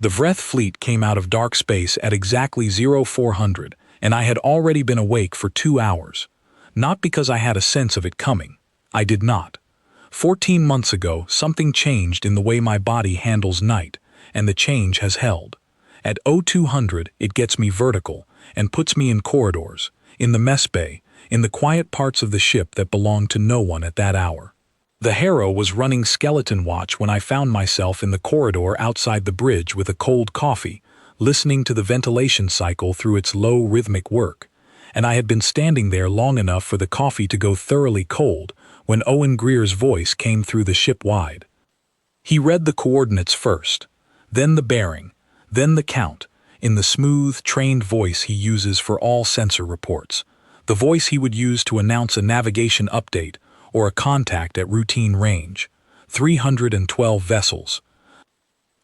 The Vreth fleet came out of dark space at exactly 0400, and I had already been awake for 2 hours. Not because I had a sense of it coming. I did not. 14 months ago, something changed in the way my body handles night, and the change has held. At 0200, it gets me vertical and puts me in corridors, in the mess bay, in the quiet parts of the ship that belong to no one at that hour. The Harrow was running skeleton watch when I found myself in the corridor outside the bridge with a cold coffee, listening to the ventilation cycle through its low rhythmic work, and I had been standing there long enough for the coffee to go thoroughly cold when Owen Greer's voice came through the ship wide. He read the coordinates first, then the bearing, then the count, in the smooth, trained voice he uses for all sensor reports, the voice he would use to announce a navigation update or a contact at routine range. 312 vessels.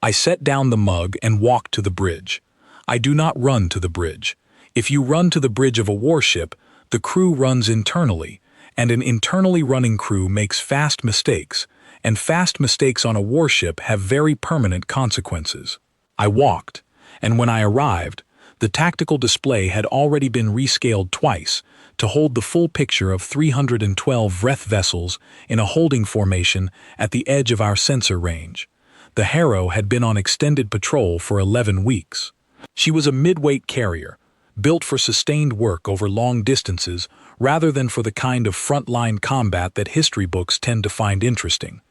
I set down the mug and walked to the bridge. I do not run to the bridge. If you run to the bridge of a warship, the crew runs internally, and an internally running crew makes fast mistakes, and fast mistakes on a warship have very permanent consequences. I walked, and when I arrived, the tactical display had already been rescaled twice to hold the full picture of 312 Vreth vessels in a holding formation at the edge of our sensor range. The Harrow had been on extended patrol for 11 weeks. She was a mid-weight carrier, built for sustained work over long distances rather than for the kind of front-line combat that history books tend to find interesting.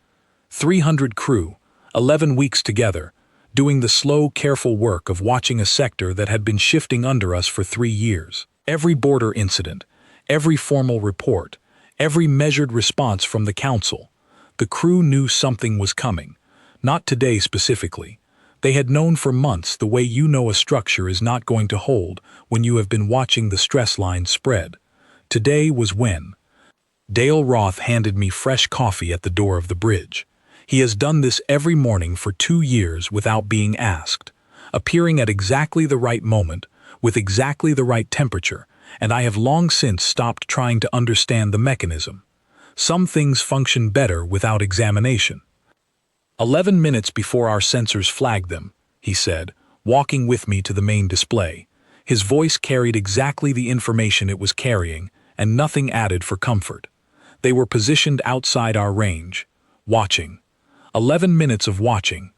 300 crew, 11 weeks together, doing the slow, careful work of watching a sector that had been shifting under us for 3 years. Every border incident, every formal report, every measured response from the Council. The crew knew something was coming. Not today specifically. They had known for months the way you know a structure is not going to hold when you have been watching the stress lines spread. Today was when. Dale Roth handed me fresh coffee at the door of the bridge. He has done this every morning for 2 years without being asked, appearing at exactly the right moment, with exactly the right temperature, and I have long since stopped trying to understand the mechanism. Some things function better without examination. 11 minutes before our sensors flagged them, he said, walking with me to the main display. His voice carried exactly the information it was carrying, and nothing added for comfort. They were positioned outside our range, watching. 11 minutes of watching.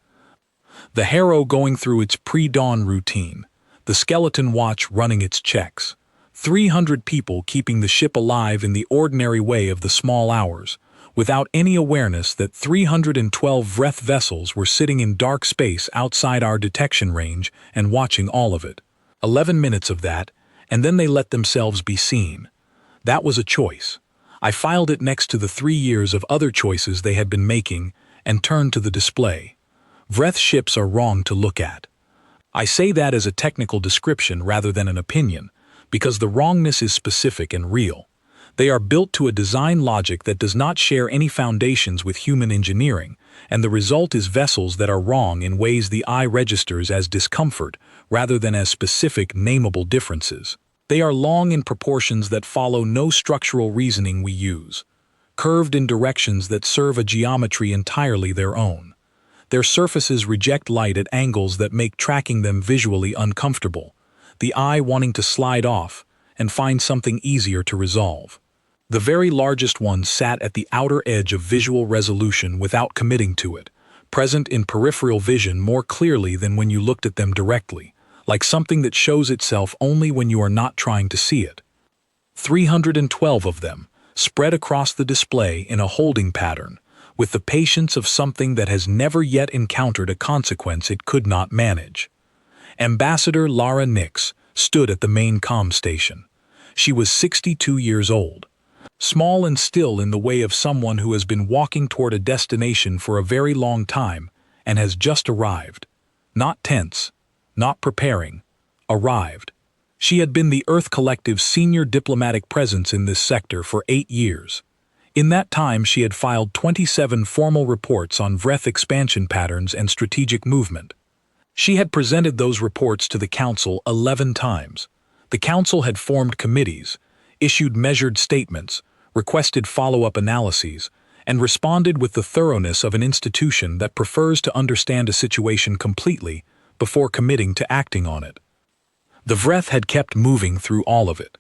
The Harrow going through its pre-dawn routine, the skeleton watch running its checks. 300 people keeping the ship alive in the ordinary way of the small hours, without any awareness that 312 Vreth vessels were sitting in dark space outside our detection range and watching all of it. 11 minutes of that, and then they let themselves be seen. That was a choice. I filed it next to the 3 years of other choices they had been making and turned to the display. Vreth ships are wrong to look at. I say that as a technical description rather than an opinion, because the wrongness is specific and real. They are built to a design logic that does not share any foundations with human engineering, and the result is vessels that are wrong in ways the eye registers as discomfort rather than as specific nameable differences. They are long in proportions that follow no structural reasoning we use, curved in directions that serve a geometry entirely their own. Their surfaces reject light at angles that make tracking them visually uncomfortable, the eye wanting to slide off and find something easier to resolve. The very largest ones sat at the outer edge of visual resolution without committing to it, present in peripheral vision more clearly than when you looked at them directly, like something that shows itself only when you are not trying to see it. 312 of them, spread across the display in a holding pattern, with the patience of something that has never yet encountered a consequence it could not manage. Ambassador Lara Nix stood at the main comm station. She was 62 years old, small and still in the way of someone who has been walking toward a destination for a very long time and has just arrived. Not tense, not preparing, arrived. She had been the Earth Collective's senior diplomatic presence in this sector for 8 years. In that time she had filed 27 formal reports on Vreth expansion patterns and strategic movement. She had presented those reports to the Council 11 times. The Council had formed committees, issued measured statements, requested follow-up analyses, and responded with the thoroughness of an institution that prefers to understand a situation completely before committing to acting on it. The Vreth had kept moving through all of it.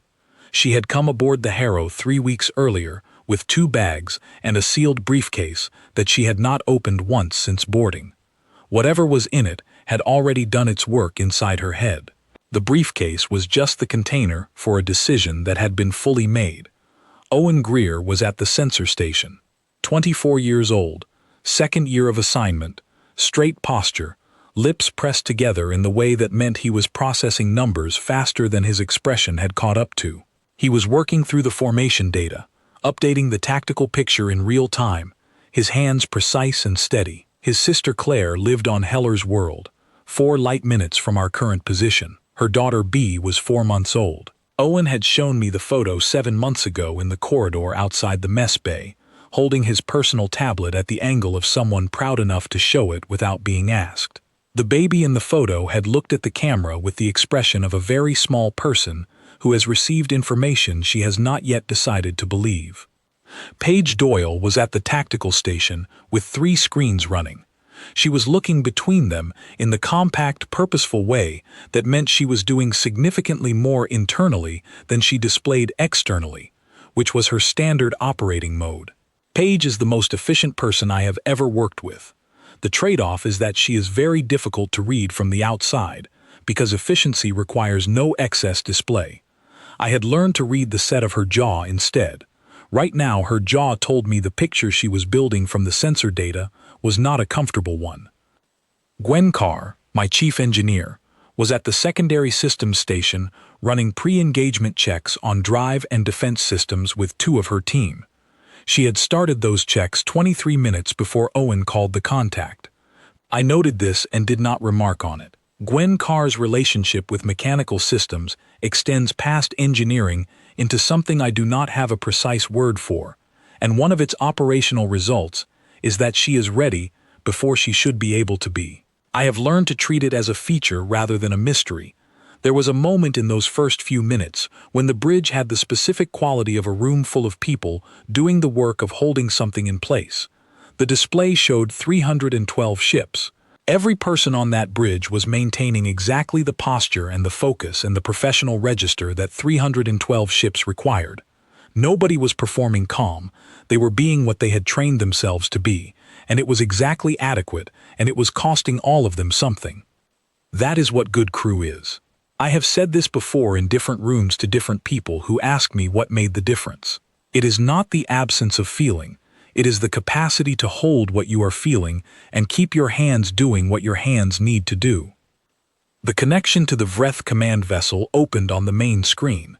She had come aboard the Harrow 3 weeks earlier with 2 bags and a sealed briefcase that she had not opened once since boarding. Whatever was in it had already done its work inside her head. The briefcase was just the container for a decision that had been fully made. Owen Greer was at the sensor station. 24 years old, 2nd year of assignment, straight posture, lips pressed together in the way that meant he was processing numbers faster than his expression had caught up to. He was working through the formation data, updating the tactical picture in real time, his hands precise and steady. His sister Claire lived on Heller's world, 4 light minutes from our current position. Her daughter B was 4 months old. Owen had shown me the photo 7 months ago in the corridor outside the mess bay, holding his personal tablet at the angle of someone proud enough to show it without being asked. The baby in the photo had looked at the camera with the expression of a very small person who has received information she has not yet decided to believe. Paige Doyle was at the tactical station with 3 screens running. She was looking between them in the compact, purposeful way that meant she was doing significantly more internally than she displayed externally, which was her standard operating mode. Paige is the most efficient person I have ever worked with. The trade-off is that she is very difficult to read from the outside, because efficiency requires no excess display. I had learned to read the set of her jaw instead. Right now, her jaw told me the picture she was building from the sensor data was not a comfortable one. Gwen Carr, my chief engineer, was at the secondary systems station running pre-engagement checks on drive and defense systems with 2 of her team. She had started those checks 23 minutes before Owen called the contact. I noted this and did not remark on it. Gwen Carr's relationship with mechanical systems extends past engineering into something I do not have a precise word for, and one of its operational results is that she is ready before she should be able to be. I have learned to treat it as a feature rather than a mystery. There was a moment in those first few minutes when the bridge had the specific quality of a room full of people doing the work of holding something in place. The display showed 312 ships. Every person on that bridge was maintaining exactly the posture and the focus and the professional register that 312 ships required. Nobody was performing calm. They were being what they had trained themselves to be, and it was exactly adequate, and it was costing all of them something. That is what good crew is. I have said this before in different rooms to different people who ask me what made the difference. It is not the absence of feeling. It is the capacity to hold what you are feeling and keep your hands doing what your hands need to do. The connection to the Vreth command vessel opened on the main screen.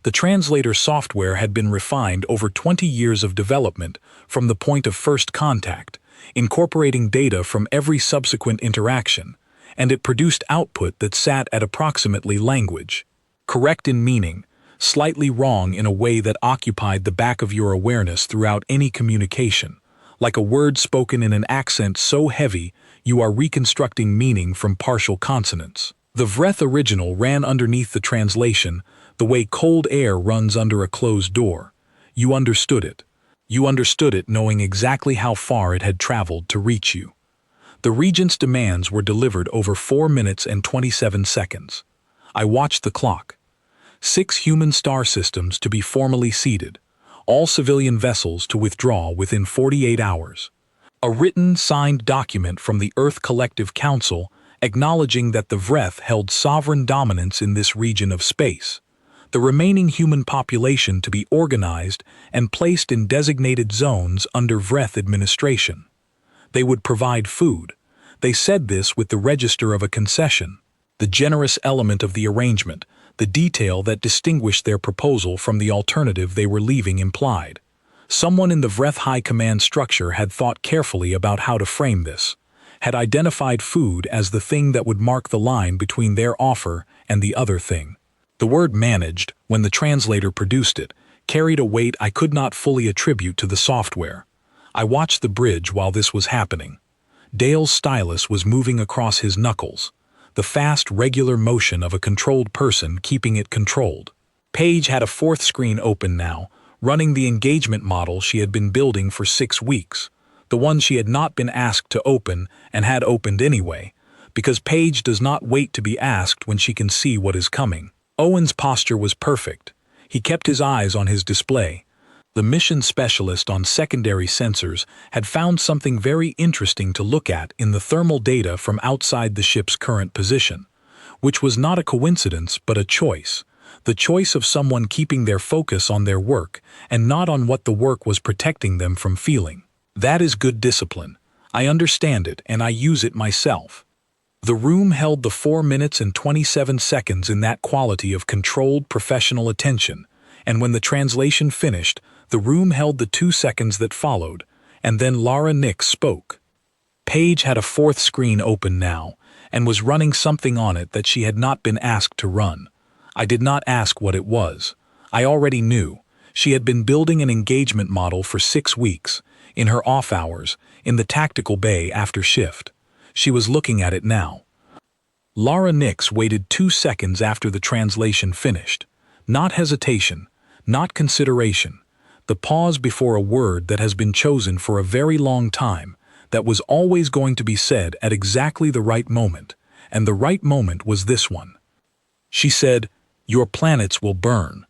The translator software had been refined over 20 years of development from the point of first contact, incorporating data from every subsequent interaction, and it produced output that sat at approximately language. Correct in meaning, slightly wrong in a way that occupied the back of your awareness throughout any communication, like a word spoken in an accent so heavy you are reconstructing meaning from partial consonants. The Vreth original ran underneath the translation the way cold air runs under a closed door. You understood it. You understood it knowing exactly how far it had traveled to reach you. The Regent's demands were delivered over 4 minutes and 27 seconds. I watched the clock. 6 human star systems to be formally seeded, all civilian vessels to withdraw within 48 hours. A written, signed document from the Earth Collective Council acknowledging that the Vreth held sovereign dominance in this region of space. The remaining human population to be organized and placed in designated zones under Vreth administration. They would provide food. They said this with the register of a concession. The generous element of the arrangement, the detail that distinguished their proposal from the alternative they were leaving implied. Someone in the Vreth High Command structure had thought carefully about how to frame this, had identified food as the thing that would mark the line between their offer and the other thing. The word managed, when the translator produced it, carried a weight I could not fully attribute to the software. I watched the bridge while this was happening. Dale's stylus was moving across his knuckles, the fast, regular motion of a controlled person keeping it controlled. Paige had a 4th screen open now, running the engagement model she had been building for 6 weeks, the one she had not been asked to open and had opened anyway, because Paige does not wait to be asked when she can see what is coming. Owen's posture was perfect. He kept his eyes on his display. The mission specialist on secondary sensors had found something very interesting to look at in the thermal data from outside the ship's current position, which was not a coincidence but a choice. The choice of someone keeping their focus on their work and not on what the work was protecting them from feeling. That is good discipline. I understand it and I use it myself. The room held the 4 minutes and 27 seconds in that quality of controlled professional attention, and when the translation finished, the room held the 2 seconds that followed, and then Lara Nix spoke. Paige had a fourth screen open now, and was running something on it that she had not been asked to run. I did not ask what it was. I already knew. She had been building an engagement model for 6 weeks, in her off hours, in the tactical bay after shift. She was looking at it now. Lara Nix waited 2 seconds after the translation finished. Not hesitation, not consideration. The pause before a word that has been chosen for a very long time, that was always going to be said at exactly the right moment, and the right moment was this one. She said, "Your planets will burn."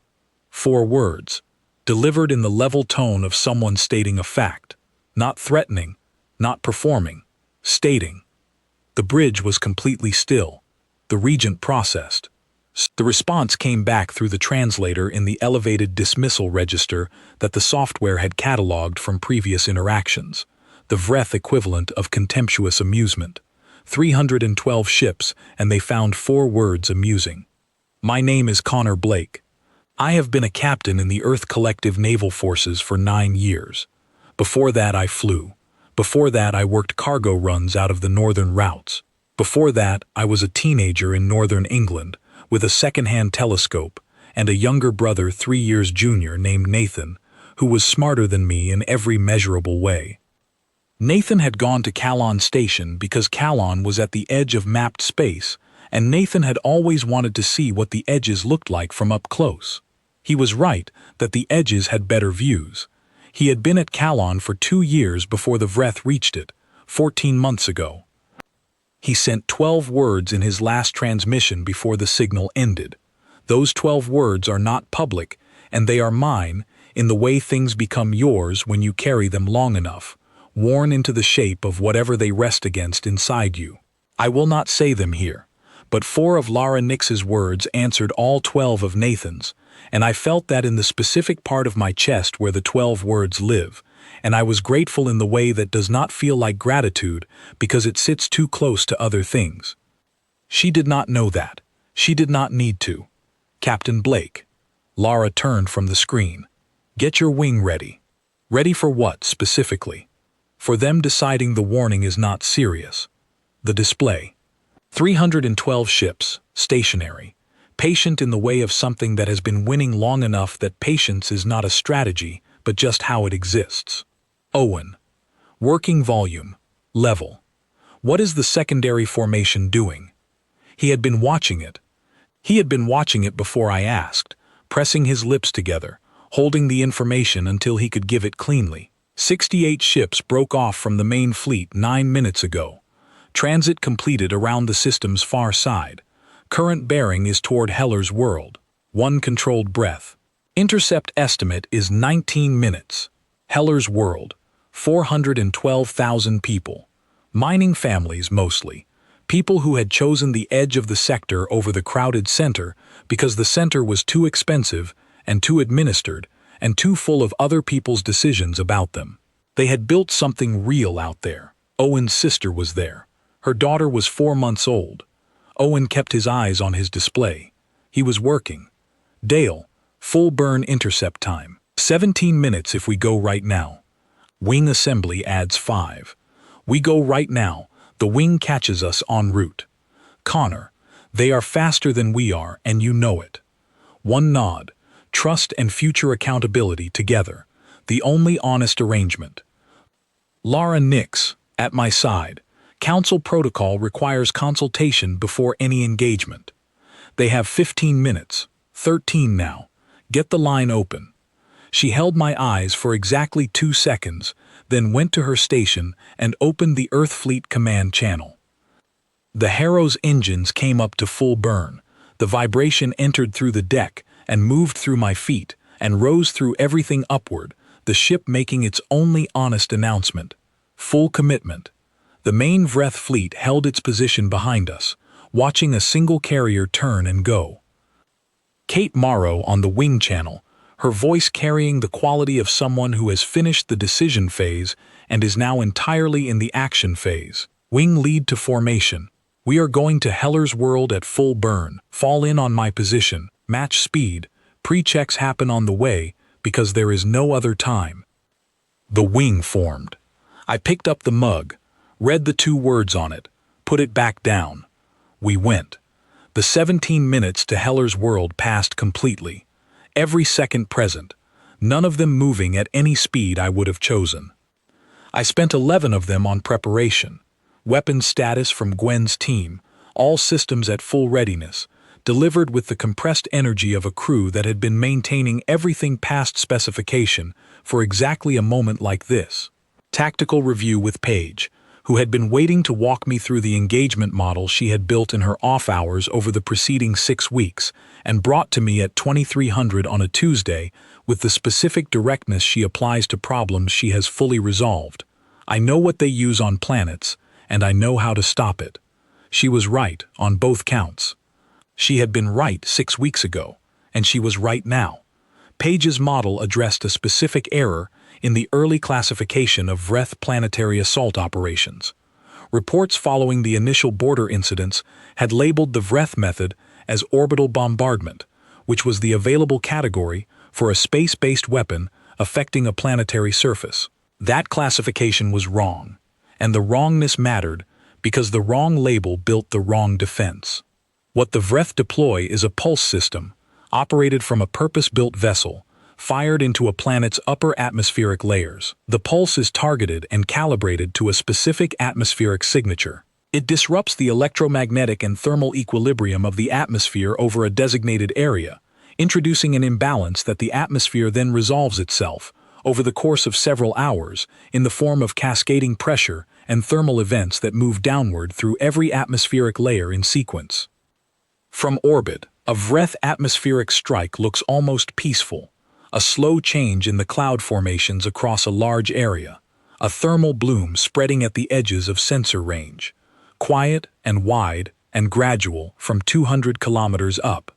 4 words, delivered in the level tone of someone stating a fact, not threatening, not performing, stating. The bridge was completely still. The regent processed. The response came back through the translator in the elevated dismissal register that the software had catalogued from previous interactions, the Vreth equivalent of contemptuous amusement. 312 ships, and they found 4 words amusing. My name is Connor Blake. I have been a captain in the Earth Collective Naval Forces for 9 years. Before that I flew. Before that I worked cargo runs out of the northern routes. Before that I was a teenager in northern England with a second-hand telescope and a younger brother 3 years junior named Nathan, who was smarter than me in every measurable way. Nathan had gone to Calon Station because Calon was at the edge of mapped space, and Nathan had always wanted to see what the edges looked like from up close. He was right that the edges had better views. He had been at Calon for 2 years before the Vreth reached it, 14 months ago. He sent 12 words in his last transmission before the signal ended. Those 12 words are not public, and they are mine in the way things become yours when you carry them long enough, worn into the shape of whatever they rest against inside you. I will not say them here, but 4 of Lara Nix's words answered all 12 of Nathan's, and I felt that in the specific part of my chest where the 12 words live, and I was grateful in the way that does not feel like gratitude because it sits too close to other things. She did not know that. She did not need to. Captain Blake. Lara turned from the screen. Get your wing ready. Ready for what, specifically? For them deciding the warning is not serious. The display. 312 ships, stationary. Patient in the way of something that has been winning long enough that patience is not a strategy, but just how it exists. Owen. Working volume. Level. What is the secondary formation doing? He had been watching it. He had been watching it before I asked, pressing his lips together, holding the information until he could give it cleanly. 68 ships broke off from the main fleet 9 minutes ago. Transit completed around the system's far side. Current bearing is toward Heller's world. 1 controlled breath. Intercept estimate is 19 minutes. Heller's world. 412,000 people. Mining families mostly. People who had chosen the edge of the sector over the crowded center because the center was too expensive and too administered and too full of other people's decisions about them. They had built something real out there. Owen's sister was there. Her daughter was 4 months old. Owen kept his eyes on his display. He was working. Dale, full burn intercept time. 17 minutes if we go right now. Wing assembly adds 5. We go right now. The wing catches us en route. Connor, they are faster than we are and you know it. 1 nod. Trust and future accountability together. The only honest arrangement. Lara Nix, at my side. Council protocol requires consultation before any engagement. They have 15 minutes, 13 now. Get the line open. She held my eyes for exactly 2 seconds, then went to her station and opened the Earth Fleet Command channel. The Harrow's engines came up to full burn. The vibration entered through the deck and moved through my feet and rose through everything upward, the ship making its only honest announcement. Full commitment. The main Vreth fleet held its position behind us, watching a single carrier turn and go. Kate Morrow on the wing channel, her voice carrying the quality of someone who has finished the decision phase and is now entirely in the action phase. Wing lead to formation. We are going to Heller's world at full burn. Fall in on my position. Match speed. Pre-checks happen on the way because there is no other time. The wing formed. I picked up the mug, read the 2 words on it, put it back down. We went. The 17 minutes to Heller's world passed completely. Every second present. None of them moving at any speed I would have chosen. I spent 11 of them on preparation. Weapons status from Gwen's team, all systems at full readiness, delivered with the compressed energy of a crew that had been maintaining everything past specification for exactly a moment like this. Tactical review with Paige, who had been waiting to walk me through the engagement model she had built in her off hours over the preceding 6 weeks and brought to me at 2300 on a Tuesday with the specific directness she applies to problems she has fully resolved. I know what they use on planets, and I know how to stop it. She was right on both counts. She had been right 6 weeks ago, and she was right now. Paige's model addressed a specific error in the early classification of Vreth planetary assault operations. Reports following the initial border incidents had labeled the Vreth method as orbital bombardment, which was the available category for a space-based weapon affecting a planetary surface. That classification was wrong, and the wrongness mattered because the wrong label built the wrong defense. What the Vreth deploy is a pulse system, operated from a purpose-built vessel, fired into a planet's upper atmospheric layers. The pulse is targeted and calibrated to a specific atmospheric signature. It disrupts the electromagnetic and thermal equilibrium of the atmosphere over a designated area, introducing an imbalance that the atmosphere then resolves itself, over the course of several hours, in the form of cascading pressure and thermal events that move downward through every atmospheric layer in sequence. From orbit, a Vreth atmospheric strike looks almost peaceful, a slow change in the cloud formations across a large area, a thermal bloom spreading at the edges of sensor range, quiet and wide and gradual from 200 kilometers up.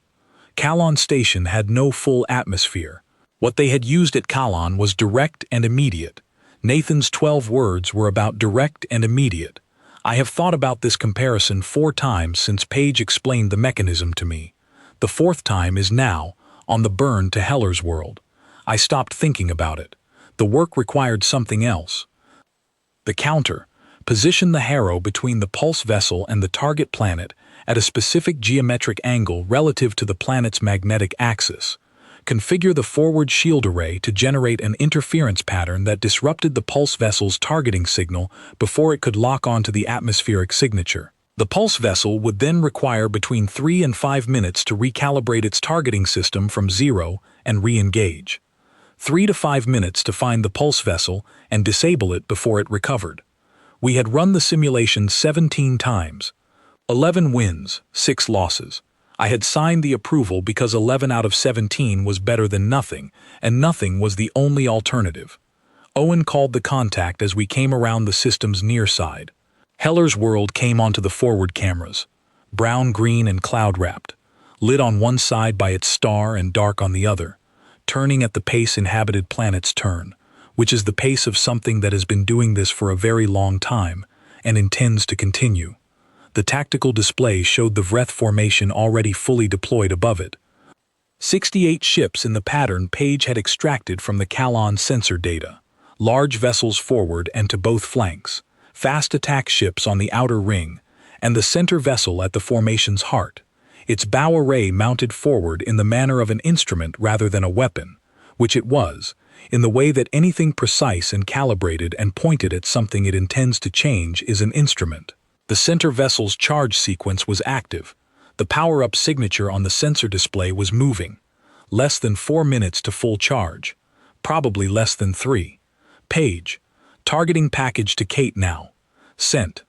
Kalon Station had no full atmosphere. What they had used at Kalon was direct and immediate. Nathan's 12 words were about direct and immediate. I have thought about this comparison 4 times since Paige explained the mechanism to me. The 4th time is now, on the burn to Heller's world. I stopped thinking about it. The work required something else. The counter. Position the Harrow between the pulse vessel and the target planet at a specific geometric angle relative to the planet's magnetic axis. Configure the forward shield array to generate an interference pattern that disrupted the pulse vessel's targeting signal before it could lock onto the atmospheric signature. The pulse vessel would then require between 3 and 5 minutes to recalibrate its targeting system from 0 and re-engage. 3 to 5 minutes to find the pulse vessel and disable it before it recovered. We had run the simulation 17 times. 11 wins, 6 losses. I had signed the approval because 11 out of 17 was better than nothing, and nothing was the only alternative. Owen called the contact as we came around the system's near side. Heller's world came onto the forward cameras, brown, green, and cloud-wrapped, lit on one side by its star and dark on the other, turning at the pace inhabited planets turn, which is the pace of something that has been doing this for a very long time and intends to continue. The tactical display showed the Vreth formation already fully deployed above it. 68 ships in the pattern Paige had extracted from the Kalon sensor data, large vessels forward and to both flanks, fast attack ships on the outer ring, and the center vessel at the formation's heart, its bow array mounted forward in the manner of an instrument rather than a weapon, which it was, in the way that anything precise and calibrated and pointed at something it intends to change is an instrument. The center vessel's charge sequence was active. The power-up signature on the sensor display was moving. Less than 4 minutes to full charge. Probably less than 3. Paige. Targeting package to Kate now. Sent.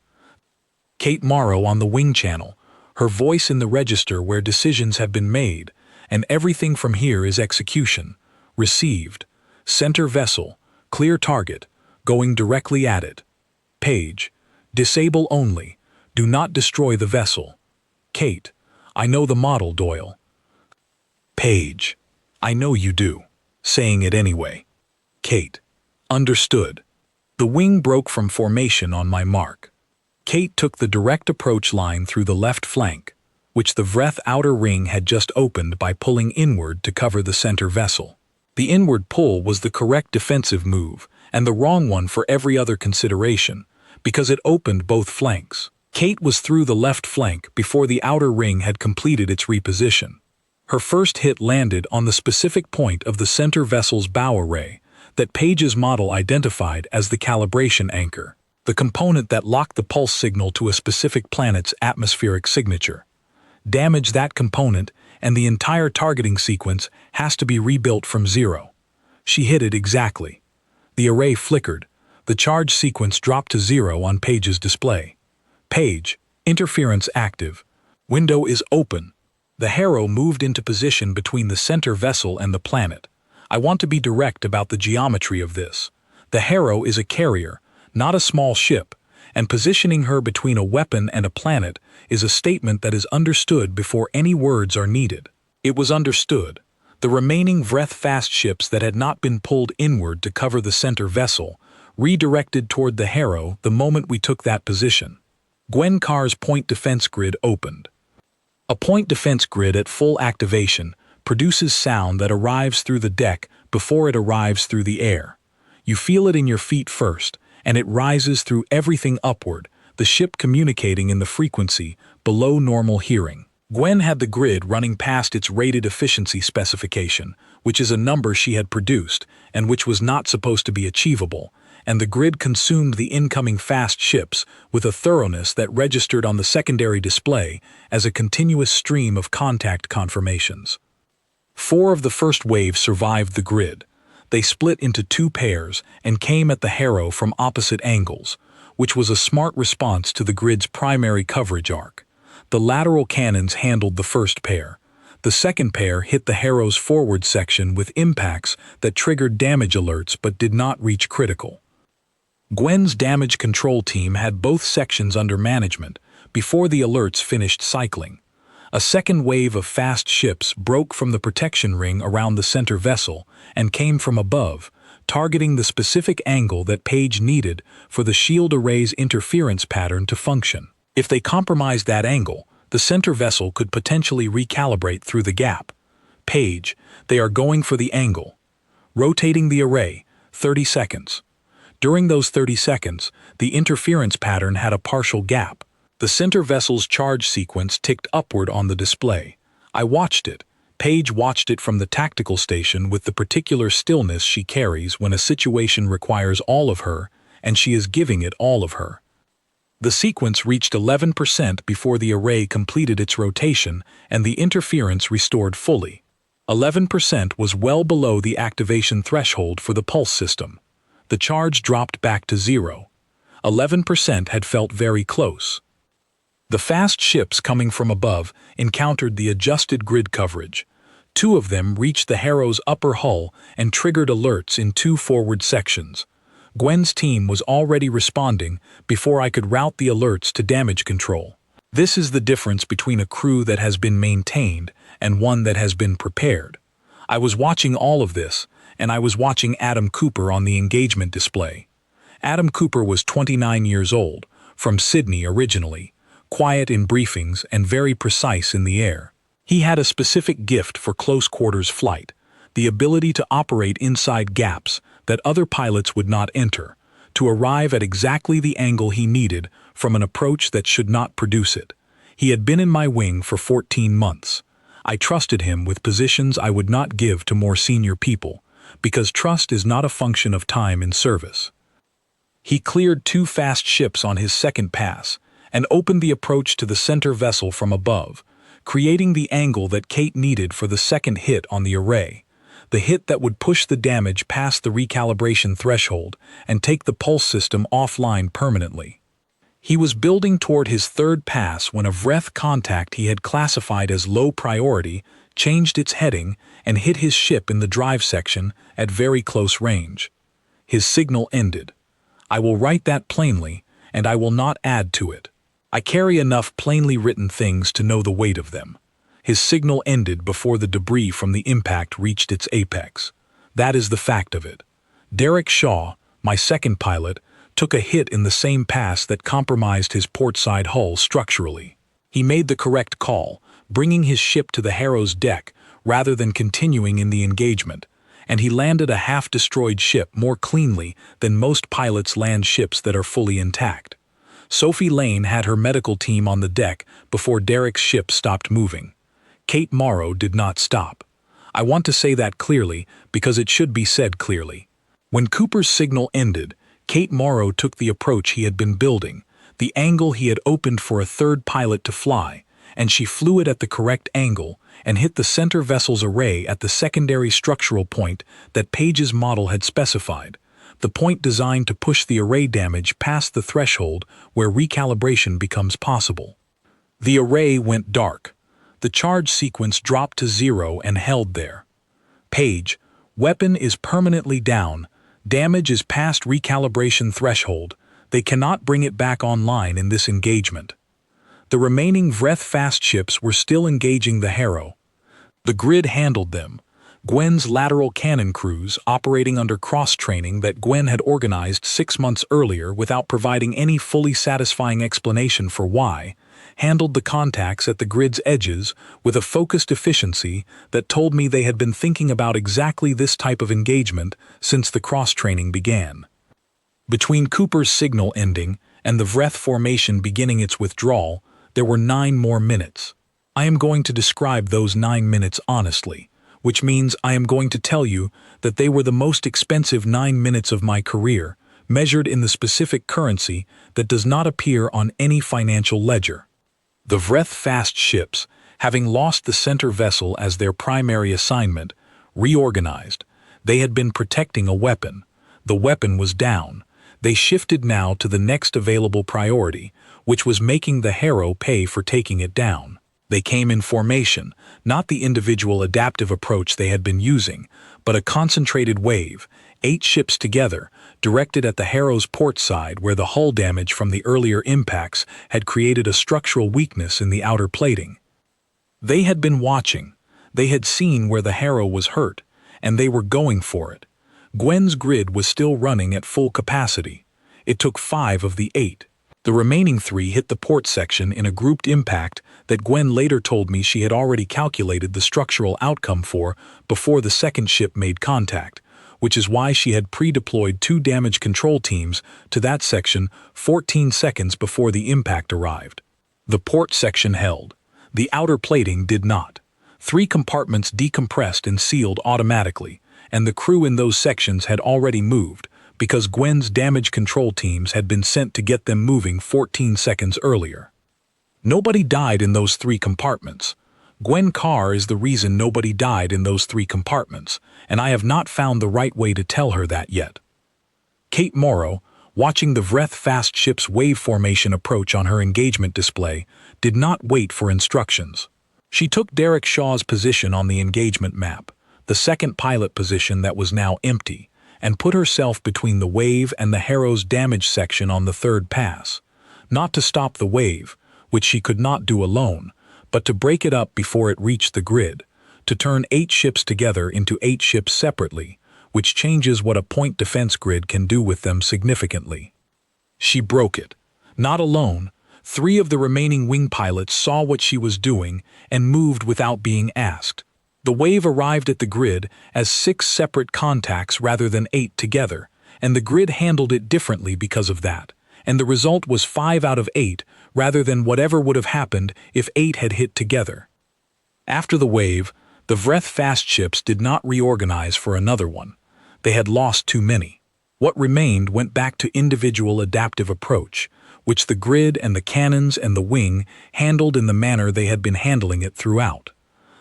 Kate Morrow on the wing channel, her voice in the register where decisions have been made, and everything from here is execution. Received. Center vessel. Clear target. Going directly at it. Page. Disable only. Do not destroy the vessel. Kate. I know the model, Doyle. Page. I know you do. Saying it anyway. Kate. Understood. The wing broke from formation on my mark. Kate took the direct approach line through the left flank, which the Vreth outer ring had just opened by pulling inward to cover the center vessel. The inward pull was the correct defensive move, and the wrong one for every other consideration, because it opened both flanks. Kate was through the left flank before the outer ring had completed its reposition. Her first hit landed on the specific point of the center vessel's bow array that Page's model identified as the calibration anchor, the component that locked the pulse signal to a specific planet's atmospheric signature. Damage that component, and the entire targeting sequence has to be rebuilt from zero. She hit it exactly. The array flickered. The charge sequence dropped to zero on Page's display. Page, interference active. Window is open. The Harrow moved into position between the center vessel and the planet. I want to be direct about the geometry of this. The Harrow is a carrier, not a small ship, and positioning her between a weapon and a planet is a statement that is understood before any words are needed. It was understood. The remaining Vreth fast ships that had not been pulled inward to cover the center vessel redirected toward the Harrow the moment we took that position. Gwen Carr's point defense grid opened. A point defense grid at full activation produces sound that arrives through the deck before it arrives through the air. You feel it in your feet first, and it rises through everything upward, the ship communicating in the frequency below normal hearing. Gwen had the grid running past its rated efficiency specification, which is a number she had produced and which was not supposed to be achievable, and the grid consumed the incoming fast ships with a thoroughness that registered on the secondary display as a continuous stream of contact confirmations. 4 of the first wave survived the grid. They split into 2 pairs and came at the Harrow from opposite angles, which was a smart response to the grid's primary coverage arc. The lateral cannons handled the first pair. The second pair hit the Harrow's forward section with impacts that triggered damage alerts but did not reach critical. Gwen's damage control team had both sections under management before the alerts finished cycling. A second wave of fast ships broke from the protection ring around the center vessel and came from above, targeting the specific angle that Page needed for the shield array's interference pattern to function. If they compromised that angle, the center vessel could potentially recalibrate through the gap. Page, they are going for the angle. Rotating the array, 30 seconds. During those 30 seconds, the interference pattern had a partial gap. The center vessel's charge sequence ticked upward on the display. I watched it. Page watched it from the tactical station with the particular stillness she carries when a situation requires all of her, and she is giving it all of her. The sequence reached 11% before the array completed its rotation and the interference restored fully. 11% was well below the activation threshold for the pulse system. The charge dropped back to 0. 11% had felt very close. The fast ships coming from above encountered the adjusted grid coverage. 2 of them reached the Harrow's upper hull and triggered alerts in 2 forward sections. Gwen's team was already responding before I could route the alerts to damage control. This is the difference between a crew that has been maintained and one that has been prepared. I was watching all of this, and I was watching Adam Cooper on the engagement display. Adam Cooper was 29 years old, from Sydney originally, quiet in briefings and very precise in the air. He had a specific gift for close-quarters flight, the ability to operate inside gaps that other pilots would not enter, to arrive at exactly the angle he needed from an approach that should not produce it. He had been in my wing for 14 months. I trusted him with positions I would not give to more senior people, because trust is not a function of time in service. He cleared 2 fast ships on his second pass and opened the approach to the center vessel from above, creating the angle that Kate needed for the second hit on the array, the hit that would push the damage past the recalibration threshold and take the pulse system offline permanently. He was building toward his third pass when a Vreth contact he had classified as low priority changed its heading and hit his ship in the drive section at very close range. His signal ended. I will write that plainly, and I will not add to it. I carry enough plainly written things to know the weight of them. His signal ended before the debris from the impact reached its apex. That is the fact of it. Derek Shaw, my second pilot, took a hit in the same pass that compromised his portside hull structurally. He made the correct call, bringing his ship to the Harrow's deck rather than continuing in the engagement, and he landed a half-destroyed ship more cleanly than most pilots land ships that are fully intact. Sophie Lane had her medical team on the deck before Derek's ship stopped moving. Kate Morrow did not stop. I want to say that clearly because it should be said clearly. When Cooper's signal ended, Kate Morrow took the approach he had been building, the angle he had opened for a third pilot to fly, and she flew it at the correct angle and hit the center vessel's array at the secondary structural point that Page's model had specified, the point designed to push the array damage past the threshold where recalibration becomes possible. The array went dark. The charge sequence dropped to 0 and held there. Page, weapon is permanently down. Damage is past recalibration threshold. They cannot bring it back online in this engagement. The remaining Vreth fast ships were still engaging the Harrow. The grid handled them. Gwen's lateral cannon crews, operating under cross-training that Gwen had organized 6 months earlier without providing any fully satisfying explanation for why, handled the contacts at the grid's edges with a focused efficiency that told me they had been thinking about exactly this type of engagement since the cross-training began. Between Cooper's signal ending and the Vreth formation beginning its withdrawal, there were 9 more minutes. I am going to describe those 9 minutes honestly, which means I am going to tell you that they were the most expensive 9 minutes of my career, measured in the specific currency that does not appear on any financial ledger. The Vreth fast ships, having lost the center vessel as their primary assignment, reorganized. They had been protecting a weapon. The weapon was down. They shifted now to the next available priority, which was making the Harrow pay for taking it down. They came in formation, not the individual adaptive approach they had been using, but a concentrated wave, 8 ships together, directed at the Harrow's port side where the hull damage from the earlier impacts had created a structural weakness in the outer plating. They had been watching. They had seen where the Harrow was hurt, and they were going for it. Gwen's grid was still running at full capacity. It took 5 of the 8. The remaining 3 hit the port section in a grouped impact that Gwen later told me she had already calculated the structural outcome for before the second ship made contact, which is why she had pre-deployed 2 damage control teams to that section 14 seconds before the impact arrived. The port section held. The outer plating did not. 3 compartments decompressed and sealed automatically, and the crew in those sections had already moved, because Gwen's damage control teams had been sent to get them moving 14 seconds earlier. Nobody died in those 3 compartments. Gwen Carr is the reason nobody died in those 3 compartments, and I have not found the right way to tell her that yet. Kate Morrow, watching the Vreth fast ship's wave formation approach on her engagement display, did not wait for instructions. She took Derek Shaw's position on the engagement map, the second pilot position that was now empty, and put herself between the wave and the Harrow's damage section on the third pass, not to stop the wave, which she could not do alone, but to break it up before it reached the grid, to turn 8 ships together into 8 ships separately, which changes what a point defense grid can do with them significantly. She broke it. Not alone. 3 of the remaining wing pilots saw what she was doing and moved without being asked. The wave arrived at the grid as 6 separate contacts rather than 8 together, and the grid handled it differently because of that, and the result was 5 out of 8 rather than whatever would have happened if 8 had hit together. After the wave, the Vreth fast ships did not reorganize for another one. They had lost too many. What remained went back to individual adaptive approach, which the grid and the cannons and the wing handled in the manner they had been handling it throughout.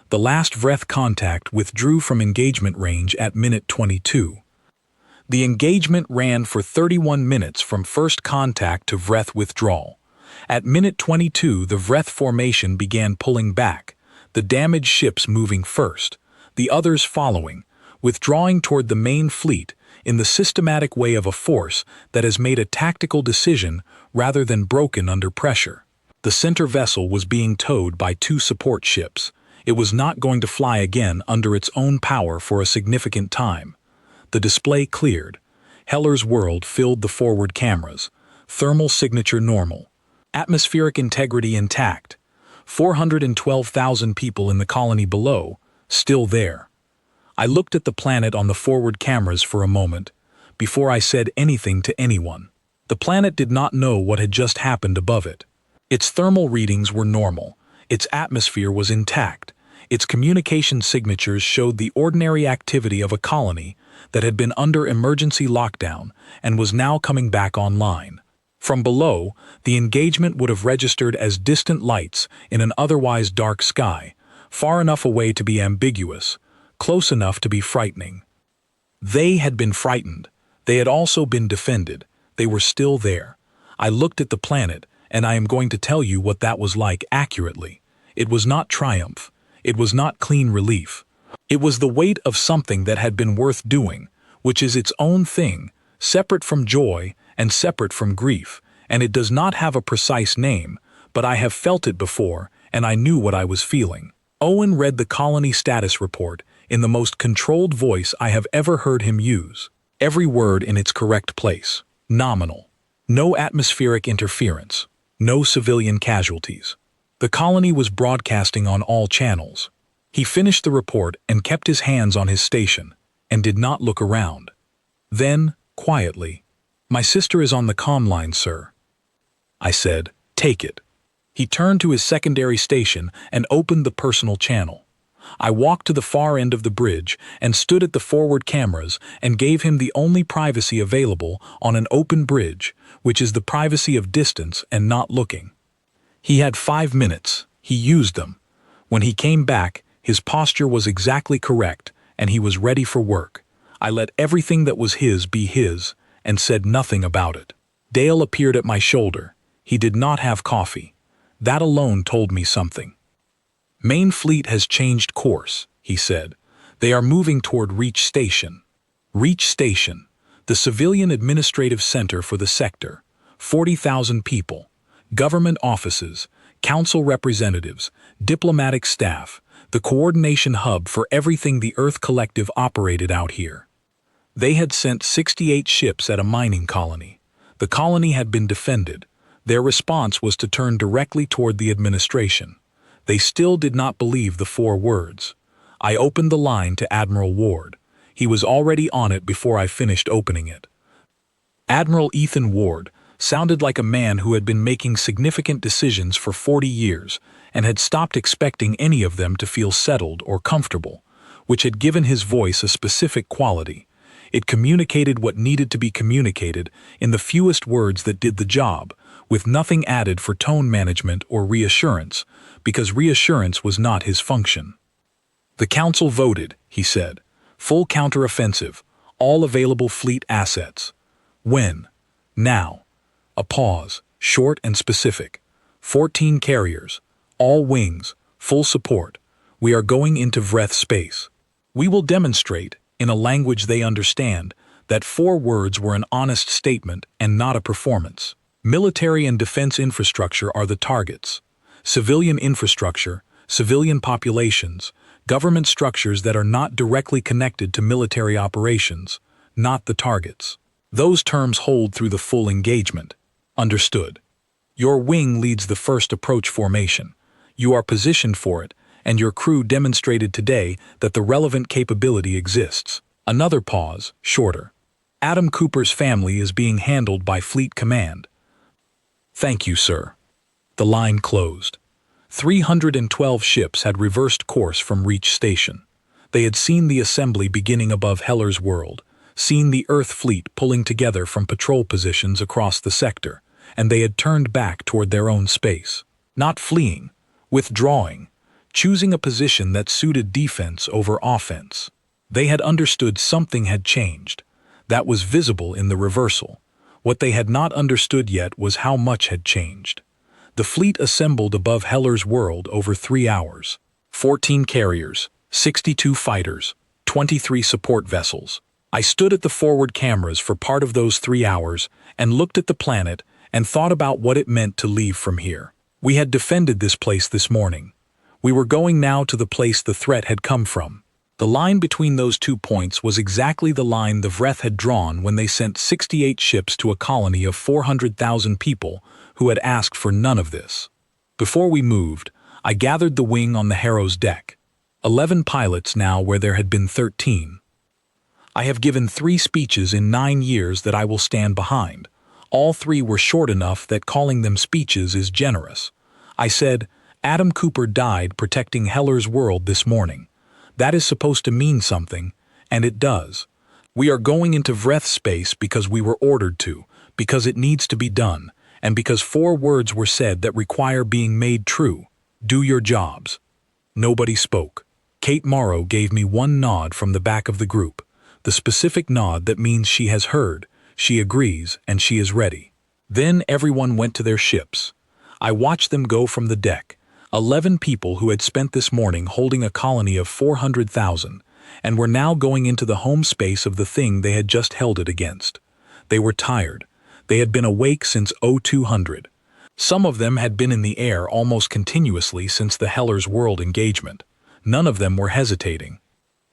The last Vreth contact withdrew from engagement range at minute 22. The engagement ran for 31 minutes from first contact to Vreth withdrawal. At minute 22, the Vreth formation began pulling back, the damaged ships moving first, the others following, withdrawing toward the main fleet in the systematic way of a force that has made a tactical decision rather than broken under pressure. The center vessel was being towed by 2 support ships. It was not going to fly again under its own power for a significant time. The display cleared. Heller's world filled the forward cameras. Thermal signature normal. Atmospheric integrity intact. 412,000 people in the colony below, still there. I looked at the planet on the forward cameras for a moment, before I said anything to anyone. The planet did not know what had just happened above it. Its thermal readings were normal. Its atmosphere was intact. Its communication signatures showed the ordinary activity of a colony that had been under emergency lockdown and was now coming back online. From below, the engagement would have registered as distant lights in an otherwise dark sky, far enough away to be ambiguous, close enough to be frightening. They had been frightened. They had also been defended. They were still there. I looked at the planet, and I am going to tell you what that was like accurately. It was not triumph. It was not clean relief. It was the weight of something that had been worth doing, which is its own thing, separate from joy and separate from grief, and it does not have a precise name, but I have felt it before, and I knew what I was feeling. Owen read the colony status report in the most controlled voice I have ever heard him use. Every word in its correct place. Nominal. No atmospheric interference. No civilian casualties. The colony was broadcasting on all channels. He finished the report and kept his hands on his station, and did not look around. Then, quietly, "My sister is on the comm line, sir." I said, "Take it." He turned to his secondary station and opened the personal channel. I walked to the far end of the bridge and stood at the forward cameras and gave him the only privacy available on an open bridge, which is the privacy of distance and not looking. He had 5 minutes. He used them. When he came back, his posture was exactly correct, and he was ready for work. I let everything that was his be his, and said nothing about it. Dale appeared at my shoulder. He did not have coffee. That alone told me something. "Main fleet has changed course," he said. "They are moving toward Reach Station." Reach Station, the civilian administrative center for the sector. 40,000 people. Government offices, council representatives, diplomatic staff, the coordination hub for everything the Earth Collective operated out here. They had sent 68 ships at a mining colony. The colony had been defended. Their response was to turn directly toward the administration. They still did not believe the 4 words. I opened the line to Admiral Ward. He was already on it before I finished opening it. Admiral Ethan Ward sounded like a man who had been making significant decisions for 40 years and had stopped expecting any of them to feel settled or comfortable, which had given his voice a specific quality. It communicated what needed to be communicated in the fewest words that did the job, with nothing added for tone management or reassurance, because reassurance was not his function. "The council voted," he said. "Full counteroffensive, all available fleet assets." "When?" "Now." A pause, short and specific. 14 carriers, all wings, full support. We are going into Vreth space. We will demonstrate, in a language they understand, that 4 words were an honest statement and not a performance. Military and defense infrastructure are the targets. Civilian infrastructure, civilian populations, government structures that are not directly connected to military operations, not the targets. Those terms hold through the full engagement. Understood. Your wing leads the first approach formation. You are positioned for it, and your crew demonstrated today that the relevant capability exists. Another pause, shorter. Adam Cooper's family is being handled by Fleet Command. Thank you, sir. The line closed. 312 ships had reversed course from Reach Station. They had seen the assembly beginning above Heller's world, seen the Earth fleet pulling together from patrol positions across the sector, and they had turned back toward their own space. Not fleeing, withdrawing, choosing a position that suited defense over offense. They had understood something had changed. That was visible in the reversal. What they had not understood yet was how much had changed. The fleet assembled above Heller's world over 3 hours. 14 carriers, 62 fighters, 23 support vessels. I stood at the forward cameras for part of those 3 hours and looked at the planet and thought about what it meant to leave from here. We had defended this place this morning. We were going now to the place the threat had come from. The line between those 2 points was exactly the line the Vreth had drawn when they sent 68 ships to a colony of 400,000 people who had asked for none of this. Before we moved, I gathered the wing on the Harrow's deck. 11 pilots now where there had been 13. I have given 3 speeches in 9 years that I will stand behind. All 3 were short enough that calling them speeches is generous. I said, Adam Cooper died protecting Heller's world this morning. That is supposed to mean something, and it does. We are going into Vreth space because we were ordered to, because it needs to be done, and because 4 words were said that require being made true. Do your jobs. Nobody spoke. Kate Morrow gave me one nod from the back of the group, the specific nod that means she has heard, she agrees, and she is ready. Then everyone went to their ships. I watched them go from the deck, 11 people who had spent this morning holding a colony of 400,000, and were now going into the home space of the thing they had just held it against. They were tired. They had been awake since 0200. Some of them had been in the air almost continuously since the Heller's World engagement. None of them were hesitating.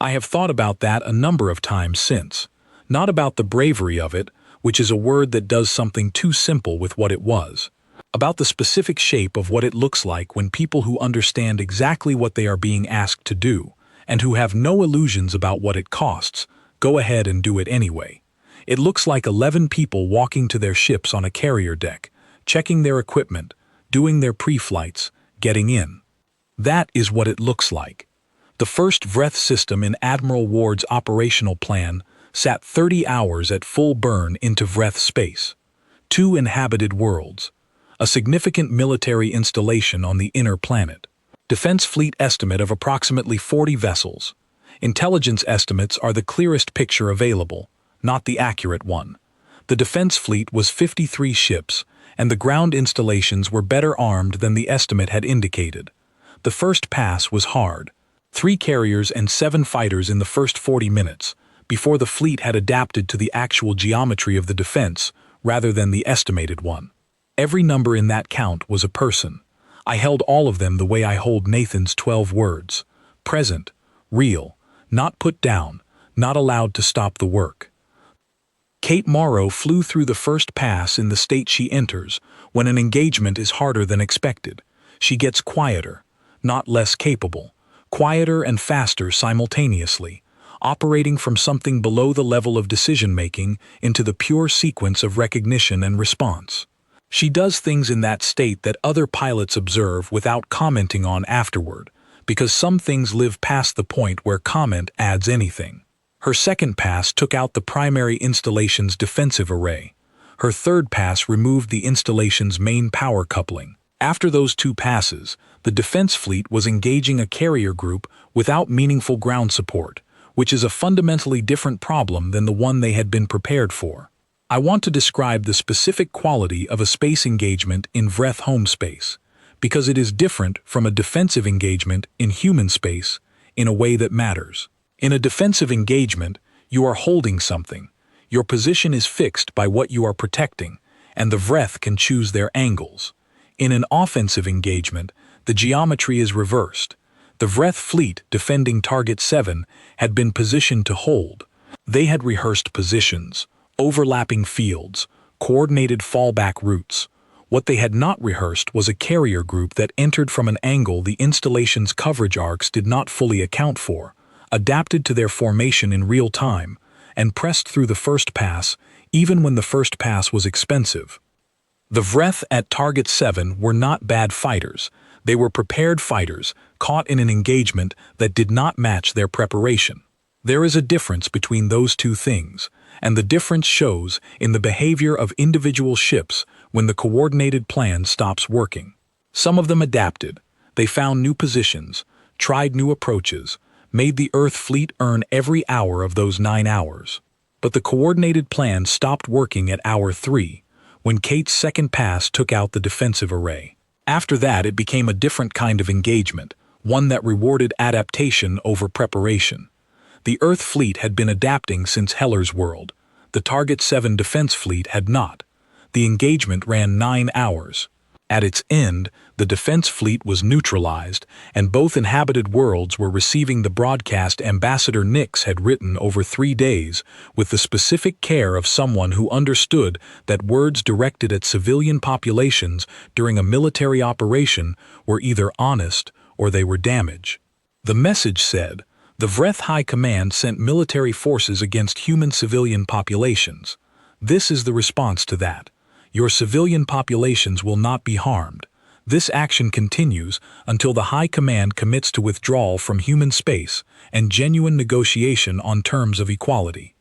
I have thought about that a number of times since. Not about the bravery of it, which is a word that does something too simple with what it was. About the specific shape of what it looks like when people who understand exactly what they are being asked to do, and who have no illusions about what it costs, go ahead and do it anyway. It looks like 11 people walking to their ships on a carrier deck, checking their equipment, doing their pre-flights, getting in. That is what it looks like. The first Vreth system in Admiral Ward's operational plan sat 30 hours at full burn into Vreth space. 2 inhabited worlds. A significant military installation on the inner planet. Defense fleet estimate of approximately 40 vessels. Intelligence estimates are the clearest picture available, not the accurate one. The defense fleet was 53 ships, and the ground installations were better armed than the estimate had indicated. The first pass was hard. 3 carriers and 7 fighters in the first 40 minutes, before the fleet had adapted to the actual geometry of the defense rather than the estimated one. Every number in that count was a person. I held all of them the way I hold Nathan's 12 words. Present, real, not put down, not allowed to stop the work. Kate Morrow flew through the first pass in the state she enters when an engagement is harder than expected. She gets quieter, not less capable, quieter and faster simultaneously, operating from something below the level of decision-making into the pure sequence of recognition and response. She does things in that state that other pilots observe without commenting on afterward, because some things live past the point where comment adds anything. Her second pass took out the primary installation's defensive array. Her third pass removed the installation's main power coupling. After those 2 passes, the defense fleet was engaging a carrier group without meaningful ground support, which is a fundamentally different problem than the one they had been prepared for. I want to describe the specific quality of a space engagement in Vreth home space, because it is different from a defensive engagement in human space in a way that matters. In a defensive engagement, you are holding something. Your position is fixed by what you are protecting, and the Vreth can choose their angles. In an offensive engagement, the geometry is reversed. The Vreth fleet defending Target 7 had been positioned to hold. They had rehearsed positions, overlapping fields, coordinated fallback routes. What they had not rehearsed was a carrier group that entered from an angle the installation's coverage arcs did not fully account for, adapted to their formation in real time, and pressed through the first pass, even when the first pass was expensive. The Vreth at Target 7 were not bad fighters. They were prepared fighters, caught in an engagement that did not match their preparation. There is a difference between those 2 things, and the difference shows in the behavior of individual ships when the coordinated plan stops working. Some of them adapted. They found new positions, tried new approaches, made the Earth fleet earn every hour of those 9 hours. But the coordinated plan stopped working at hour 3, when Kate's second pass took out the defensive array. After that, it became a different kind of engagement, one that rewarded adaptation over preparation. The Earth fleet had been adapting since Heller's world. The Target 7 defense fleet had not. The engagement ran 9 hours. At its end, the defense fleet was neutralized, and both inhabited worlds were receiving the broadcast Ambassador Nix had written over 3 days, with the specific care of someone who understood that words directed at civilian populations during a military operation were either honest or they were damage. The message said, "The Vreth High Command sent military forces against human civilian populations. This is the response to that. Your civilian populations will not be harmed. This action continues until the High Command commits to withdrawal from human space and genuine negotiation on terms of equality."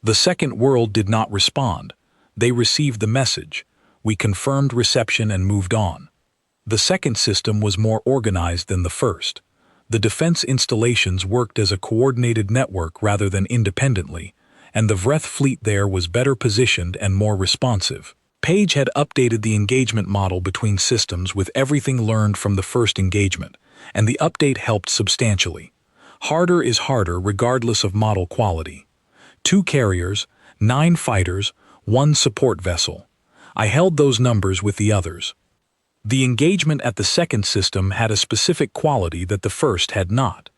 The second world did not respond. They received the message. We confirmed reception and moved on. The second system was more organized than the first. The defense installations worked as a coordinated network rather than independently, and the Vreth fleet there was better positioned and more responsive. Page had updated the engagement model between systems with everything learned from the first engagement, and the update helped substantially. Harder is harder regardless of model quality. 2 carriers, 9 fighters, 1 support vessel. I held those numbers with the others. The engagement at the second system had a specific quality that the first had not.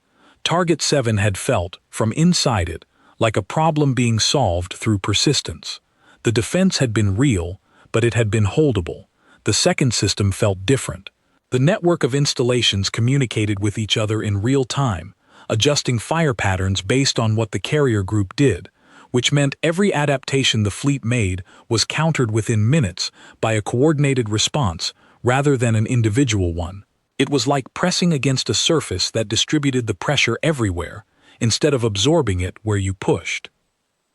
Target 7 had felt, from inside it, like a problem being solved through persistence. The defense had been real, but it had been holdable. The second system felt different. The network of installations communicated with each other in real time, adjusting fire patterns based on what the carrier group did, which meant every adaptation the fleet made was countered within minutes by a coordinated response rather than an individual one. It was like pressing against a surface that distributed the pressure everywhere, instead of absorbing it where you pushed.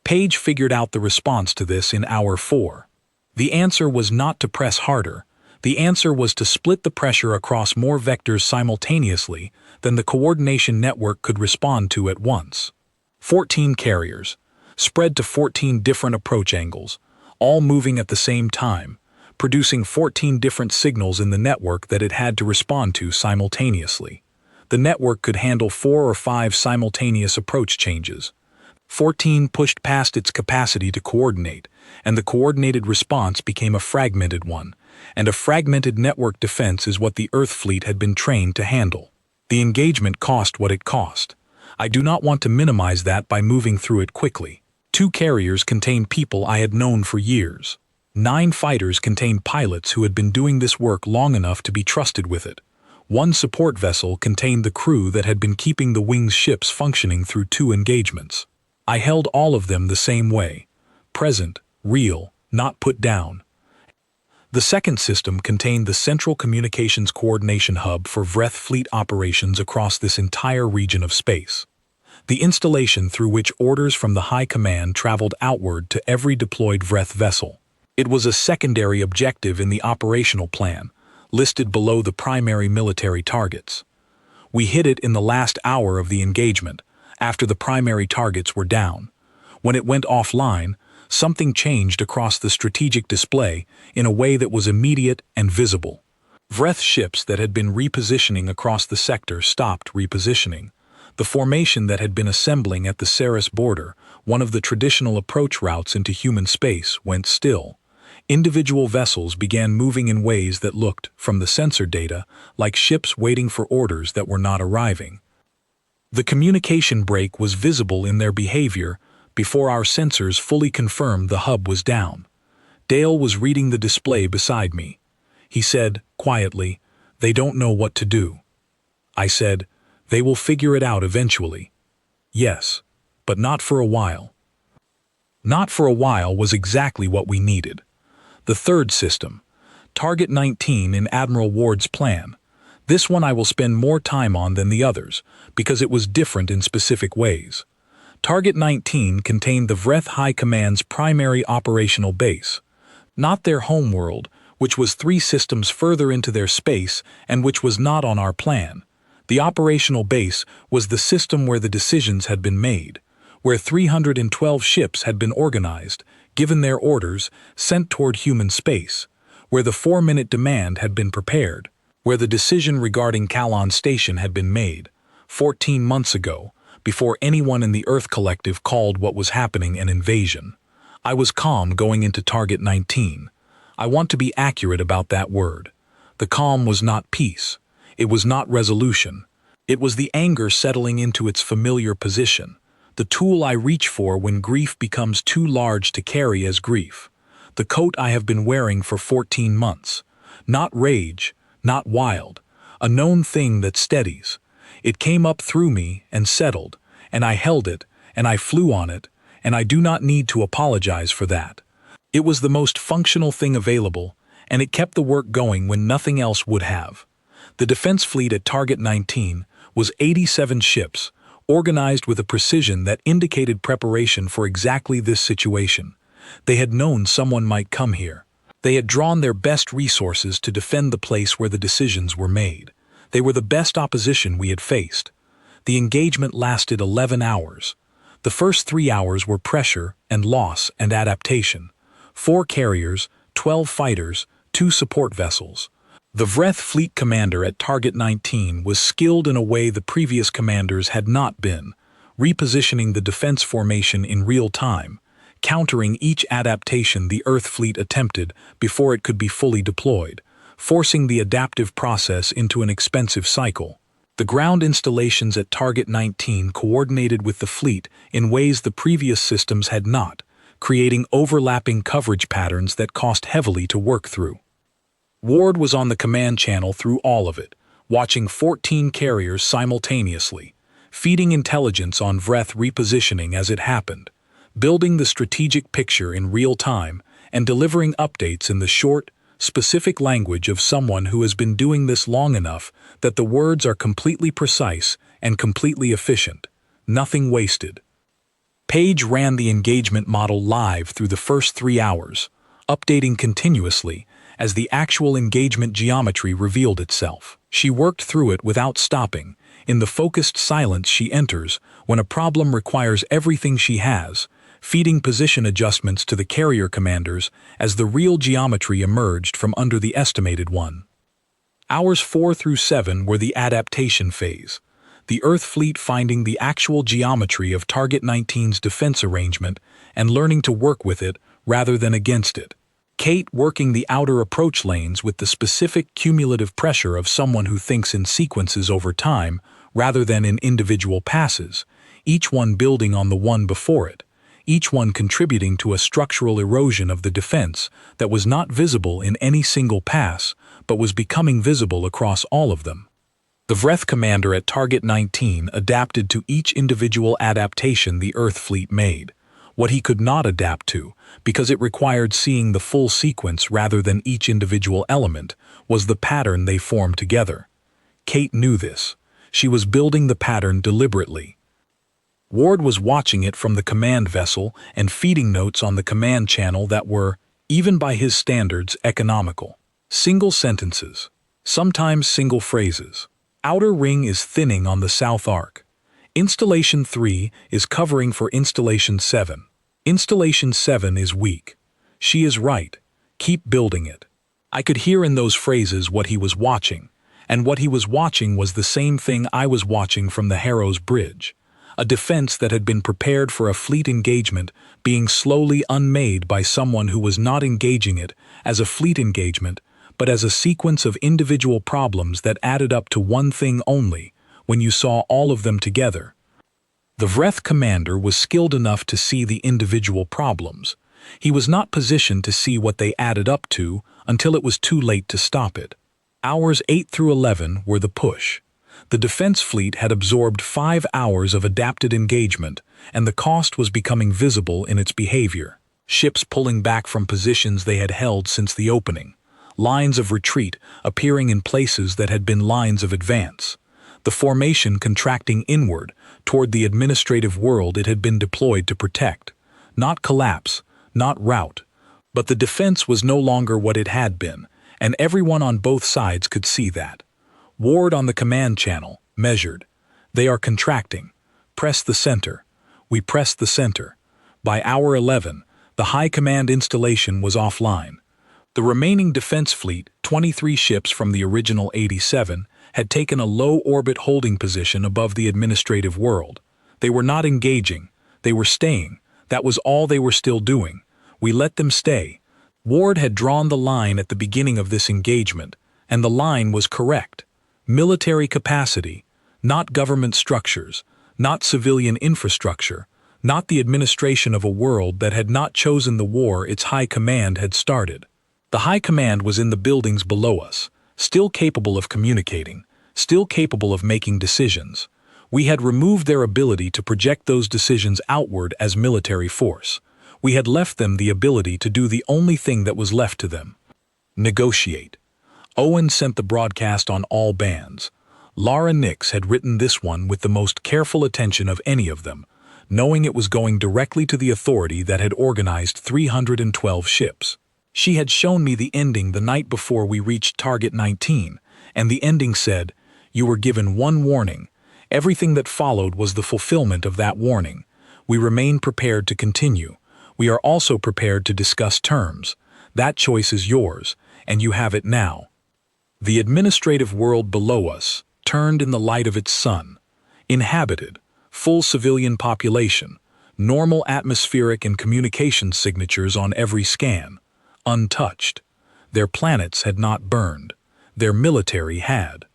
Page figured out the response to this in hour 4. The answer was not to press harder. The answer was to split the pressure across more vectors simultaneously than the coordination network could respond to at once. 14 carriers, spread to 14 different approach angles, all moving at the same time, producing 14 different signals in the network that it had to respond to simultaneously. The network could handle 4 or 5 simultaneous approach changes. 14 pushed past its capacity to coordinate, and the coordinated response became a fragmented one, and a fragmented network defense is what the Earth fleet had been trained to handle. The engagement cost what it cost. I do not want to minimize that by moving through it quickly. 2 carriers contained people I had known for years. 9 fighters contained pilots who had been doing this work long enough to be trusted with it. 1 support vessel contained the crew that had been keeping the Wing's ships functioning through 2 engagements. I held all of them the same way. Present, real, not put down. The second system contained the Central Communications Coordination Hub for Vreth fleet operations across this entire region of space. The installation through which orders from the High Command traveled outward to every deployed Vreth vessel. It was a secondary objective in the operational plan, listed below the primary military targets. We hit it in the last hour of the engagement, after the primary targets were down. When it went offline, something changed across the strategic display in a way that was immediate and visible. Vreth ships that had been repositioning across the sector stopped repositioning. The formation that had been assembling at the Ceres border, one of the traditional approach routes into human space, went still. Individual vessels began moving in ways that looked, from the sensor data, like ships waiting for orders that were not arriving. The communication break was visible in their behavior before our sensors fully confirmed the hub was down. Dale was reading the display beside me. He said, quietly, "They don't know what to do." I said, "They will figure it out eventually." "Yes, but not for a while." Not for a while was exactly what we needed. The third system, Target 19 in Admiral Ward's plan. This one I will spend more time on than the others, because it was different in specific ways. Target 19 contained the Vreth High Command's primary operational base, not their homeworld, which was 3 systems further into their space and which was not on our plan. The operational base was the system where the decisions had been made, where 312 ships had been organized, given their orders, sent toward human space, where the 4-minute demand had been prepared, where the decision regarding Kalon Station had been made, 14 months ago, before anyone in the Earth Collective called what was happening an invasion. I was calm going into Target 19. I want to be accurate about that word. The calm was not peace. It was not resolution. It was the anger settling into its familiar position, the tool I reach for when grief becomes too large to carry as grief. The coat I have been wearing for 14 months. Not rage, not wild. A known thing that steadies. It came up through me and settled, and I held it, and I flew on it, and I do not need to apologize for that. It was the most functional thing available, and it kept the work going when nothing else would have. The defense fleet at Target 19 was 87 ships, organized with a precision that indicated preparation for exactly this situation. They had known someone might come here. They had drawn their best resources to defend the place where the decisions were made. They were the best opposition we had faced. The engagement lasted 11 hours. The first 3 hours were pressure and loss and adaptation. 4 carriers, 12 fighters, 2 support vessels. The Vreth fleet commander at Target 19 was skilled in a way the previous commanders had not been, repositioning the defense formation in real time, countering each adaptation the Earth fleet attempted before it could be fully deployed, forcing the adaptive process into an expensive cycle. The ground installations at Target 19 coordinated with the fleet in ways the previous systems had not, creating overlapping coverage patterns that cost heavily to work through. Ward was on the command channel through all of it, watching 14 carriers simultaneously, feeding intelligence on Vreth repositioning as it happened, building the strategic picture in real time, and delivering updates in the short, specific language of someone who has been doing this long enough that the words are completely precise and completely efficient, nothing wasted. Page ran the engagement model live through the first 3 hours, updating continuously as the actual engagement geometry revealed itself. She worked through it without stopping, in the focused silence she enters when a problem requires everything she has, feeding position adjustments to the carrier commanders as the real geometry emerged from under the estimated one. Hours 4 through 7 were the adaptation phase, the Earth fleet finding the actual geometry of Target 19's defense arrangement and learning to work with it rather than against it. Kate working the outer approach lanes with the specific cumulative pressure of someone who thinks in sequences over time rather than in individual passes, each one building on the one before it, each one contributing to a structural erosion of the defense that was not visible in any single pass, but was becoming visible across all of them. The Vreth commander at Target 19 adapted to each individual adaptation the Earth fleet made, what he could not adapt to, because it required seeing the full sequence rather than each individual element, was the pattern they formed together. Kate knew this. She was building the pattern deliberately. Ward was watching it from the command vessel and feeding notes on the command channel that were, even by his standards, economical. Single sentences, sometimes single phrases. Outer ring is thinning on the south arc. Installation 3 is covering for Installation 7. Installation 7 is weak. She is right. Keep building it. I could hear in those phrases what he was watching, and what he was watching was the same thing I was watching from the Harrow's Bridge. A defense that had been prepared for a fleet engagement being slowly unmade by someone who was not engaging it as a fleet engagement, but as a sequence of individual problems that added up to one thing only when you saw all of them together. The Vreth commander was skilled enough to see the individual problems. He was not positioned to see what they added up to until it was too late to stop it. Hours 8 through 11 were the push. The defense fleet had absorbed 5 hours of adapted engagement, and the cost was becoming visible in its behavior. Ships pulling back from positions they had held since the opening. Lines of retreat appearing in places that had been lines of advance. The formation contracting inward toward the administrative world it had been deployed to protect. Not collapse, not rout. But the defense was no longer what it had been, and everyone on both sides could see that. Ward on the command channel, measured. They are contracting. Press the center. We pressed the center. By hour 11, the high command installation was offline. The remaining defense fleet, 23 ships from the original 87, had taken a low-orbit holding position above the administrative world. They were not engaging. They were staying. That was all they were still doing. We let them stay. Ward had drawn the line at the beginning of this engagement, and the line was correct. Military capacity, not government structures, not civilian infrastructure, not the administration of a world that had not chosen the war its high command had started. The high command was in the buildings below us, still capable of communicating, still capable of making decisions. We had removed their ability to project those decisions outward as military force. We had left them the ability to do the only thing that was left to them: negotiate. Owen sent the broadcast on all bands. Lara Nix had written this one with the most careful attention of any of them, knowing it was going directly to the authority that had organized 312 ships. She had shown me the ending the night before we reached Target 19, and the ending said, "You were given one warning. Everything that followed was the fulfillment of that warning. We remain prepared to continue. We are also prepared to discuss terms. That choice is yours, and you have it now." The administrative world below us turned in the light of its sun. Inhabited, full civilian population, normal atmospheric and communication signatures on every scan. Untouched. Their planets had not burned. Their military had.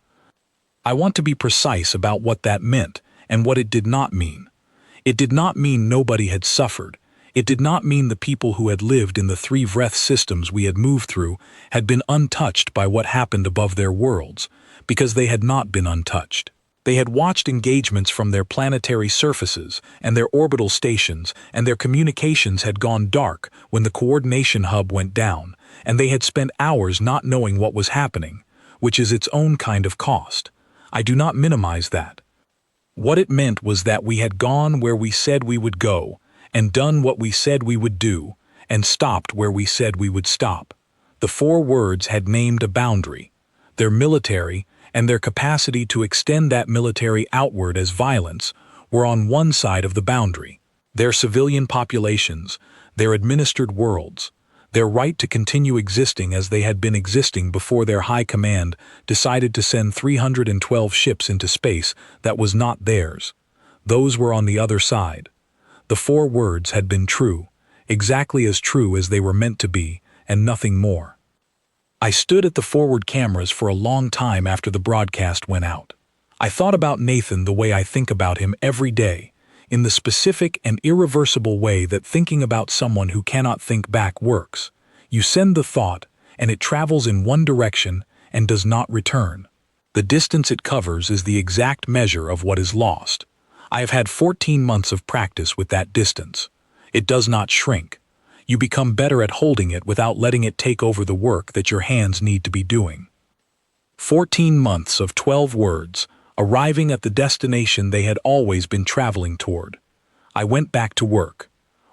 I want to be precise about what that meant and what it did not mean. It did not mean nobody had suffered. It did not mean the people who had lived in the 3 Vreth systems we had moved through had been untouched by what happened above their worlds, because they had not been untouched. They had watched engagements from their planetary surfaces and their orbital stations, and their communications had gone dark when the coordination hub went down, and they had spent hours not knowing what was happening, which is its own kind of cost. I do not minimize that. What it meant was that we had gone where we said we would go, and done what we said we would do, and stopped where we said we would stop. The 4 words had named a boundary. Their military, and their capacity to extend that military outward as violence, were on one side of the boundary. Their civilian populations, their administered worlds, their right to continue existing as they had been existing before their high command decided to send 312 ships into space that was not theirs. Those were on the other side. The 4 words had been true, exactly as true as they were meant to be, and nothing more. I stood at the forward cameras for a long time after the broadcast went out. I thought about Nathan the way I think about him every day, in the specific and irreversible way that thinking about someone who cannot think back works. You send the thought, and it travels in one direction and does not return. The distance it covers is the exact measure of what is lost. I have had 14 months of practice with that distance. It does not shrink. You become better at holding it without letting it take over the work that your hands need to be doing. 14 months of 12 words, arriving at the destination they had always been traveling toward. I went back to work.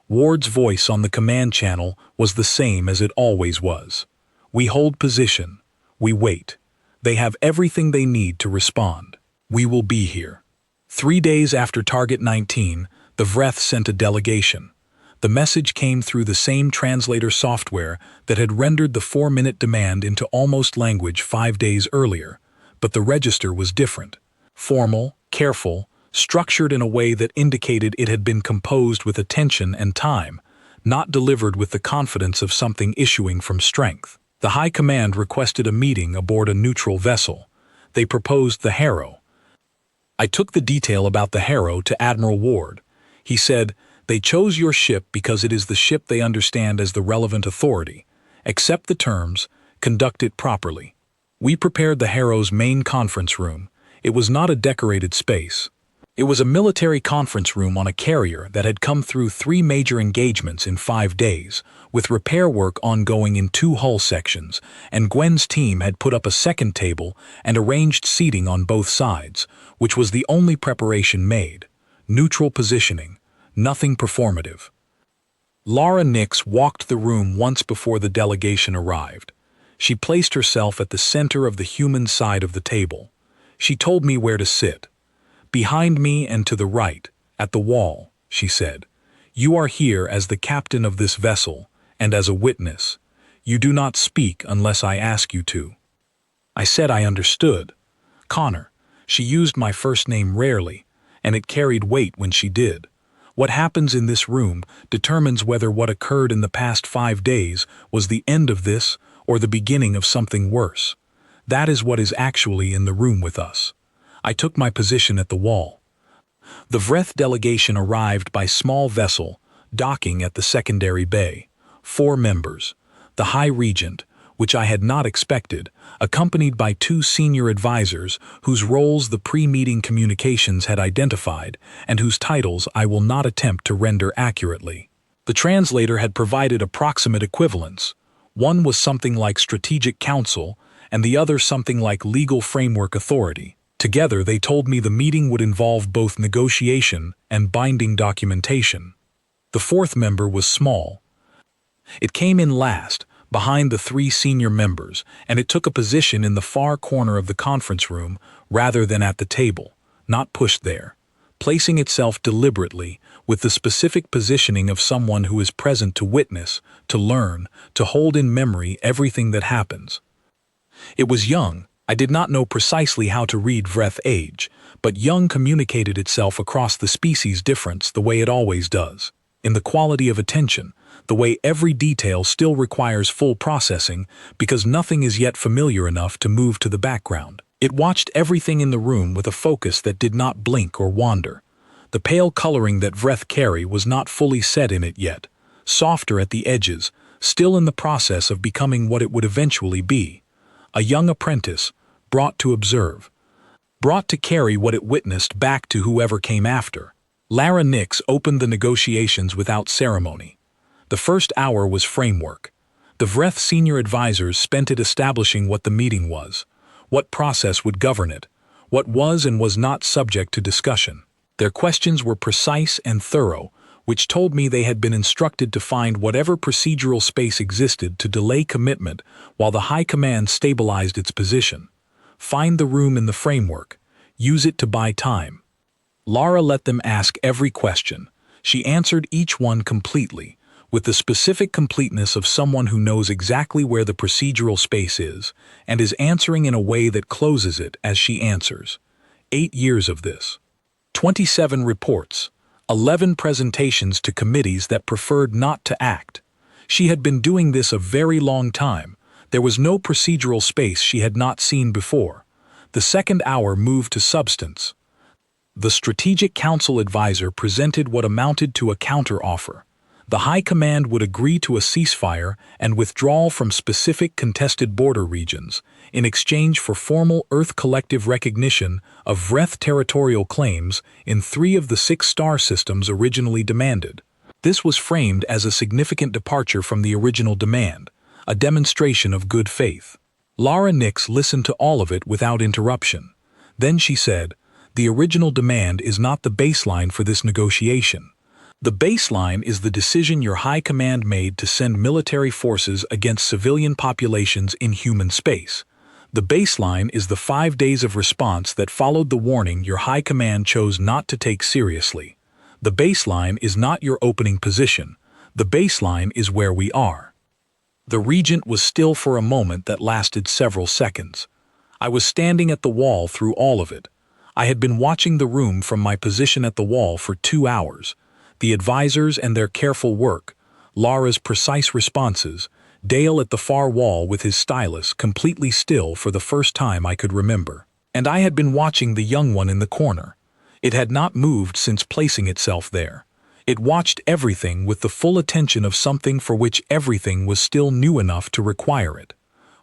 Ward's voice on the command channel was the same as it always was. We hold position. We wait. They have everything they need to respond. We will be here. 3 days after Target 19, the Vreth sent a delegation. The message came through the same translator software that had rendered the 4-minute demand into almost language 5 days earlier, but the register was different. Formal, careful, structured in a way that indicated it had been composed with attention and time, not delivered with the confidence of something issuing from strength. The High Command requested a meeting aboard a neutral vessel. They proposed the Harrow. I took the detail about the Harrow to Admiral Ward. He said, "They chose your ship because it is the ship they understand as the relevant authority. Accept the terms, conduct it properly." We prepared the Harrow's main conference room. It was not a decorated space. It was a military conference room on a carrier that had come through 3 major engagements in 5 days, with repair work ongoing in 2 hull sections, and Gwen's team had put up a second table and arranged seating on both sides, which was the only preparation made. Neutral positioning. Nothing performative. Lara Nix walked the room once before the delegation arrived. She placed herself at the center of the human side of the table. She told me where to sit. "Behind me and to the right, at the wall," she said. "You are here as the captain of this vessel and as a witness. You do not speak unless I ask you to. I said I understood. Connor. She used my first name rarely, and it carried weight when she did. What happens in this room determines whether what occurred in the past 5 days was the end of this or the beginning of something worse. That is what is actually in the room with us. I took my position at the wall. The Vreth delegation arrived by small vessel, docking at the secondary bay. 4 members. The High Regent, which I had not expected, accompanied by 2 senior advisors whose roles the pre-meeting communications had identified and whose titles I will not attempt to render accurately. The translator had provided approximate equivalents. One was something like Strategic Council, and the other something like Legal Framework Authority. Together they told me the meeting would involve both negotiation and binding documentation. The 4th member was small. It came in last, behind the 3 senior members, and it took a position in the far corner of the conference room rather than at the table, not pushed there, placing itself deliberately with the specific positioning of someone who is present to witness, to learn, to hold in memory everything that happens. It was young. I did not know precisely how to read Vreth age, but young communicated itself across the species difference the way it always does, in the quality of attention, the way every detail still requires full processing because nothing is yet familiar enough to move to the background. It watched everything in the room with a focus that did not blink or wander. The pale coloring that Vreth carry was not fully set in it yet, softer at the edges, still in the process of becoming what it would eventually be. A young apprentice, brought to observe, brought to carry what it witnessed back to whoever came after. Lara Nix opened the negotiations without ceremony. The first hour was framework. The Vreth senior advisors spent it establishing what the meeting was, what process would govern it, what was and was not subject to discussion. Their questions were precise and thorough, which told me they had been instructed to find whatever procedural space existed to delay commitment while the High Command stabilized its position. Find the room in the framework. Use it to buy time. Lara let them ask every question. She answered each one completely, with the specific completeness of someone who knows exactly where the procedural space is and is answering in a way that closes it as she answers. 8 years of this. 27 reports. 11 presentations to committees that preferred not to act. She had been doing this a very long time. There was no procedural space she had not seen before. The second hour moved to substance. The Strategic Council advisor presented what amounted to a counter-offer. The High Command would agree to a ceasefire and withdrawal from specific contested border regions in exchange for formal Earth collective recognition of Vreth territorial claims in 3 of the 6 star systems originally demanded. This was framed as a significant departure from the original demand, a demonstration of good faith. Lara Nix listened to all of it without interruption. Then she said, "The original demand is not the baseline for this negotiation. The baseline is the decision your High Command made to send military forces against civilian populations in human space. The baseline is the 5 days of response that followed the warning your High Command chose not to take seriously. The baseline is not your opening position. The baseline is where we are." The Regent was still for a moment that lasted several seconds. I was standing at the wall through all of it. I had been watching the room from my position at the wall for 2 hours. The advisors and their careful work, Lara's precise responses, Dale at the far wall with his stylus completely still for the first time I could remember. And I had been watching the young one in the corner. It had not moved since placing itself there. It watched everything with the full attention of something for which everything was still new enough to require it.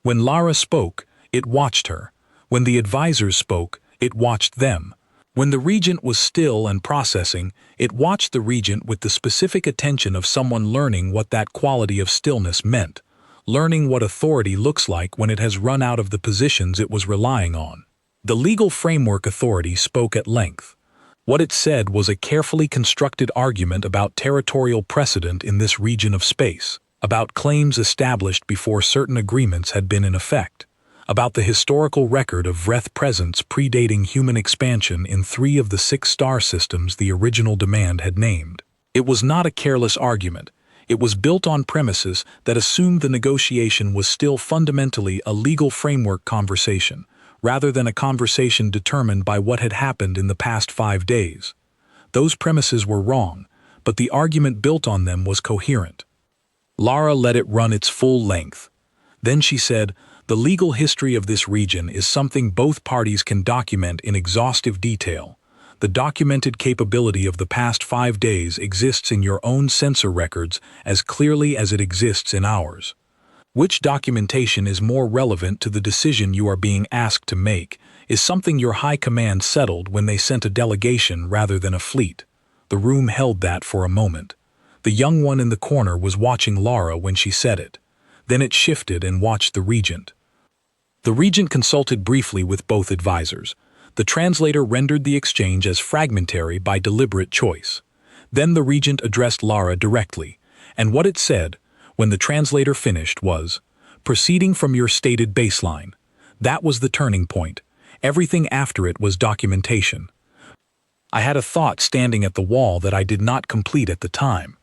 When Lara spoke, it watched her. When the advisors spoke, it watched them. When the Regent was still and processing, it watched the Regent with the specific attention of someone learning what that quality of stillness meant, learning what authority looks like when it has run out of the positions it was relying on. The Legal Framework Authority spoke at length. What it said was a carefully constructed argument about territorial precedent in this region of space, about claims established before certain agreements had been in effect, about the historical record of Vreth presence predating human expansion in 3 of the 6 star systems the original demand had named. It was not a careless argument. It was built on premises that assumed the negotiation was still fundamentally a legal framework conversation, rather than a conversation determined by what had happened in the past 5 days. Those premises were wrong, but the argument built on them was coherent. Lara let it run its full length. Then she said, "The legal history of this region is something both parties can document in exhaustive detail. The documented capability of the past 5 days exists in your own sensor records as clearly as it exists in ours. Which documentation is more relevant to the decision you are being asked to make is something your high command settled when they sent a delegation rather than a fleet." The room held that for a moment. The young one in the corner was watching Lara when she said it. Then it shifted and watched the regent. The regent consulted briefly with both advisors. The translator rendered the exchange as fragmentary by deliberate choice. Then the regent addressed Lara directly, and what it said, when the translator finished, was, "Proceeding from your stated baseline." That was the turning point. Everything after it was documentation. I had a thought standing at the wall that I did not complete at the time.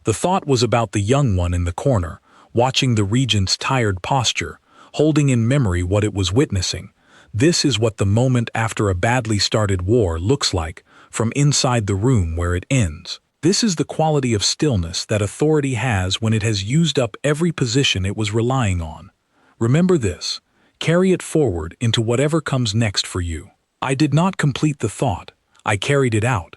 The thought was about the young one in the corner, watching the regent's tired posture, holding in memory what it was witnessing. This is what the moment after a badly started war looks like, from inside the room where it ends. This is the quality of stillness that authority has when it has used up every position it was relying on. Remember this. Carry it forward into whatever comes next for you. I did not complete the thought. I carried it out.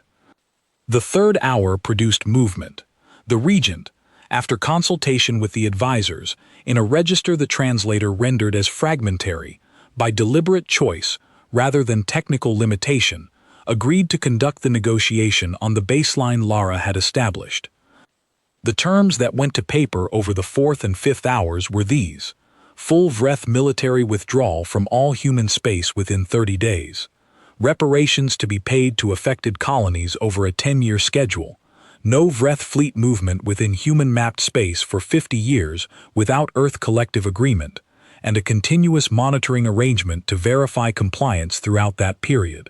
The third hour produced movement. The regent, after consultation with the advisors, in a register the translator rendered as fragmentary, by deliberate choice rather than technical limitation, agreed to conduct the negotiation on the baseline Lara had established. The terms that went to paper over the fourth and fifth hours were these: full VRETH military withdrawal from all human space within 30 days, reparations to be paid to affected colonies over a 10-year schedule, no VRETH fleet movement within human-mapped space for 50 years without Earth collective agreement, and a continuous monitoring arrangement to verify compliance throughout that period.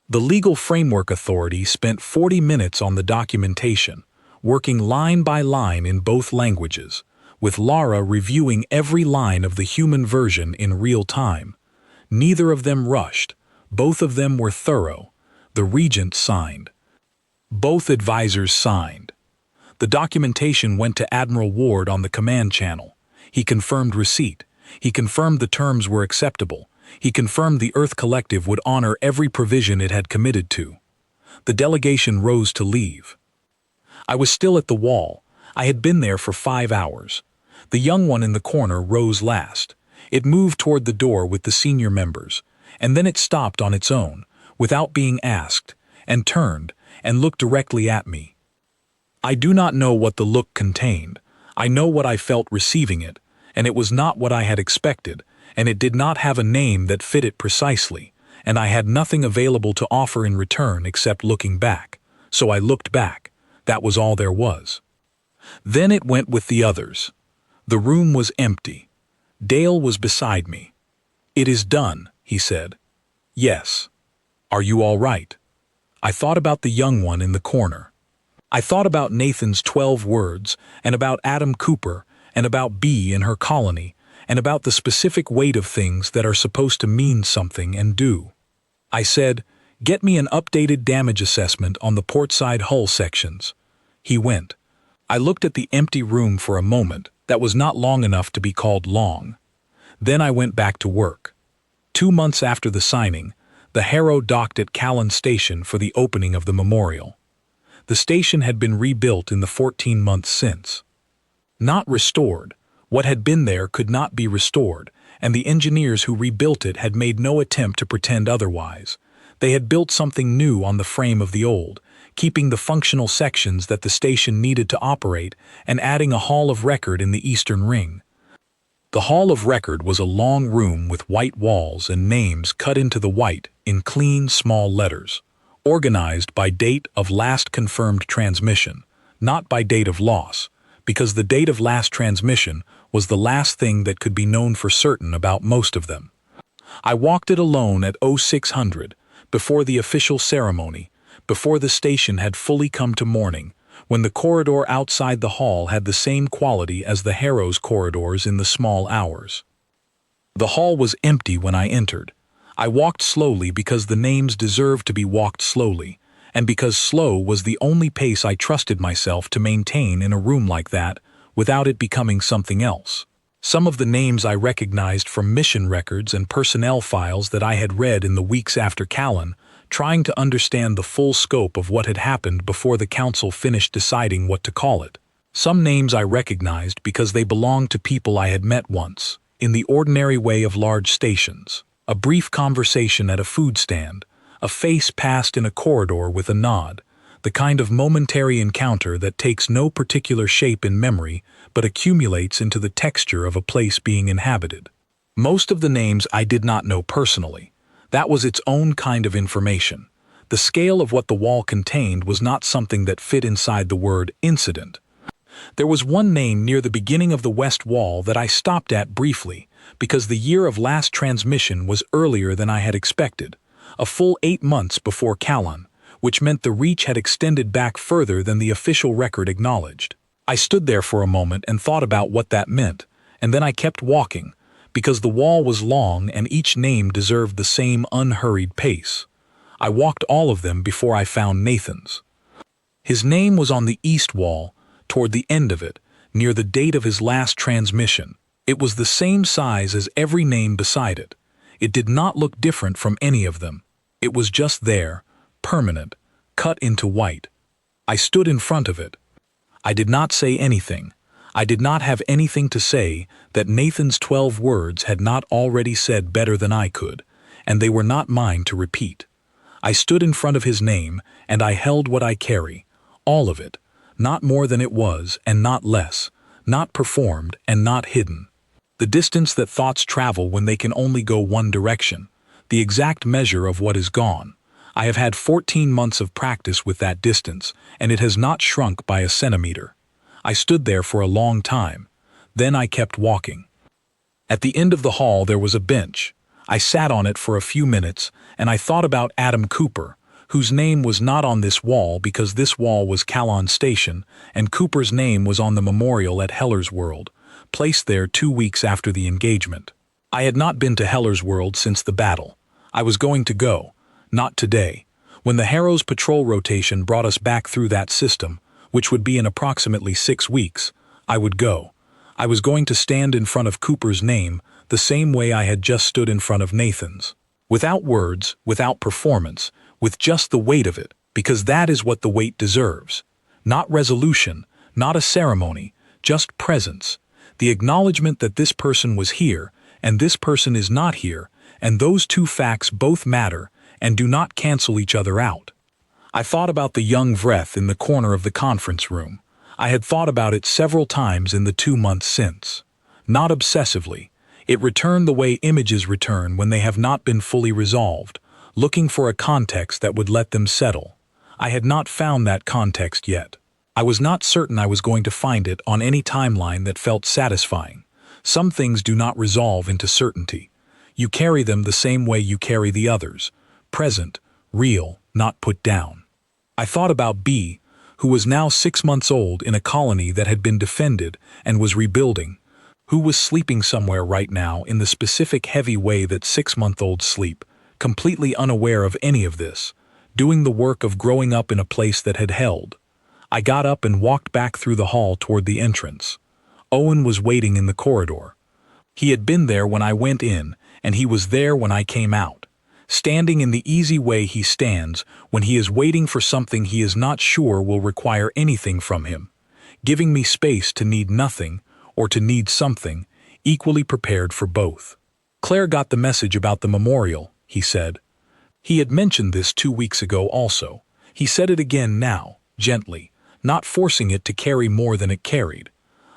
The Legal Framework Authority spent 40 minutes on the documentation, working line by line in both languages, with Lara reviewing every line of the human version in real time. Neither of them rushed. Both of them were thorough. The regent signed. Both advisors signed. The documentation went to Admiral Ward on the command channel. He confirmed receipt. He confirmed the terms were acceptable. He confirmed the Earth Collective would honor every provision it had committed to. The delegation rose to leave. I was still at the wall. I had been there for 5 hours. The young one in the corner rose last. It moved toward the door with the senior members, and then it stopped on its own, without being asked, and turned and looked directly at me. I do not know what the look contained. I know what I felt receiving it, and it was not what I had expected, and it did not have a name that fit it precisely, and I had nothing available to offer in return except looking back. So I looked back. That was all there was. Then it went with the others. The room was empty. Dale was beside me. "It is done," he said. "Yes." "Are you all right?" I thought about the young one in the corner. I thought about Nathan's 12 words, and about Adam Cooper, and about Bee in her colony, and about the specific weight of things that are supposed to mean something and do. I said, "Get me an updated damage assessment on the portside hull sections." He went. I looked at the empty room for a moment that was not long enough to be called long. Then I went back to work. 2 months after the signing, the Harrow docked at Callan Station for the opening of the memorial. The station had been rebuilt in the 14 months since. Not restored. What had been there could not be restored, and the engineers who rebuilt it had made no attempt to pretend otherwise. They had built something new on the frame of the old, keeping the functional sections that the station needed to operate and adding a hall of record in the eastern ring. The hall of record was a long room with white walls and names cut into the white in clean, small letters, organized by date of last confirmed transmission, not by date of loss, because the date of last transmission was the last thing that could be known for certain about most of them. I walked it alone at 0600, before the official ceremony, before the station had fully come to mourning, when the corridor outside the hall had the same quality as the Harrow's corridors in the small hours. The hall was empty when I entered. I walked slowly because the names deserved to be walked slowly, and because slow was the only pace I trusted myself to maintain in a room like that without it becoming something else. Some of the names I recognized from mission records and personnel files that I had read in the weeks after Callan, trying to understand the full scope of what had happened before the council finished deciding what to call it. Some names I recognized because they belonged to people I had met once, in the ordinary way of large stations. A brief conversation at a food stand, a face passed in a corridor with a nod, the kind of momentary encounter that takes no particular shape in memory but accumulates into the texture of a place being inhabited. Most of the names I did not know personally. That was its own kind of information. The scale of what the wall contained was not something that fit inside the word incident. There was one name near the beginning of the west wall that I stopped at briefly, because the year of last transmission was earlier than I had expected, a full 8 months before Callan, which meant the reach had extended back further than the official record acknowledged. I stood there for a moment and thought about what that meant, and then I kept walking, because the wall was long and each name deserved the same unhurried pace. I walked all of them before I found Nathan's. His name was on the east wall, toward the end of it, near the date of his last transmission. It was the same size as every name beside it. It did not look different from any of them. It was just there, permanent, cut into white. I stood in front of it. I did not say anything. I did not have anything to say that Nathan's 12 words had not already said better than I could, and they were not mine to repeat. I stood in front of his name, and I held what I carry, all of it, not more than it was and not less, not performed and not hidden. The distance that thoughts travel when they can only go one direction, the exact measure of what is gone. I have had 14 months of practice with that distance, and it has not shrunk by a centimeter. I stood there for a long time. Then I kept walking. At the end of the hall there was a bench. I sat on it for a few minutes, and I thought about Adam Cooper, whose name was not on this wall because this wall was Callan Station, and Cooper's name was on the memorial at Heller's World, placed there 2 weeks after the engagement. I had not been to Heller's World since the battle. I was going to go, not today. When the Harrow's patrol rotation brought us back through that system, which would be in approximately 6 weeks, I would go. I was going to stand in front of Cooper's name the same way I had just stood in front of Nathan's. Without words, without performance, with just the weight of it, because that is what the weight deserves. Not resolution, not a ceremony, just presence. The acknowledgement that this person was here, and this person is not here, and those two facts both matter and do not cancel each other out. I thought about the young Vreth in the corner of the conference room. I had thought about it several times in the 2 months since. Not obsessively. It returned the way images return when they have not been fully resolved, looking for a context that would let them settle. I had not found that context yet. I was not certain I was going to find it on any timeline that felt satisfying. Some things do not resolve into certainty. You carry them the same way you carry the others. Present, real, not put down. I thought about B, who was now 6 months old in a colony that had been defended and was rebuilding, who was sleeping somewhere right now in the specific heavy way that 6-month-olds sleep, completely unaware of any of this, doing the work of growing up in a place that had held. I got up and walked back through the hall toward the entrance. Owen was waiting in the corridor. He had been there when I went in, and he was there when I came out, standing in the easy way he stands when he is waiting for something he is not sure will require anything from him, giving me space to need nothing or to need something, equally prepared for both. Claire got the message about the memorial, he said. He had mentioned this 2 weeks ago also. He said it again now, gently, not forcing it to carry more than it carried.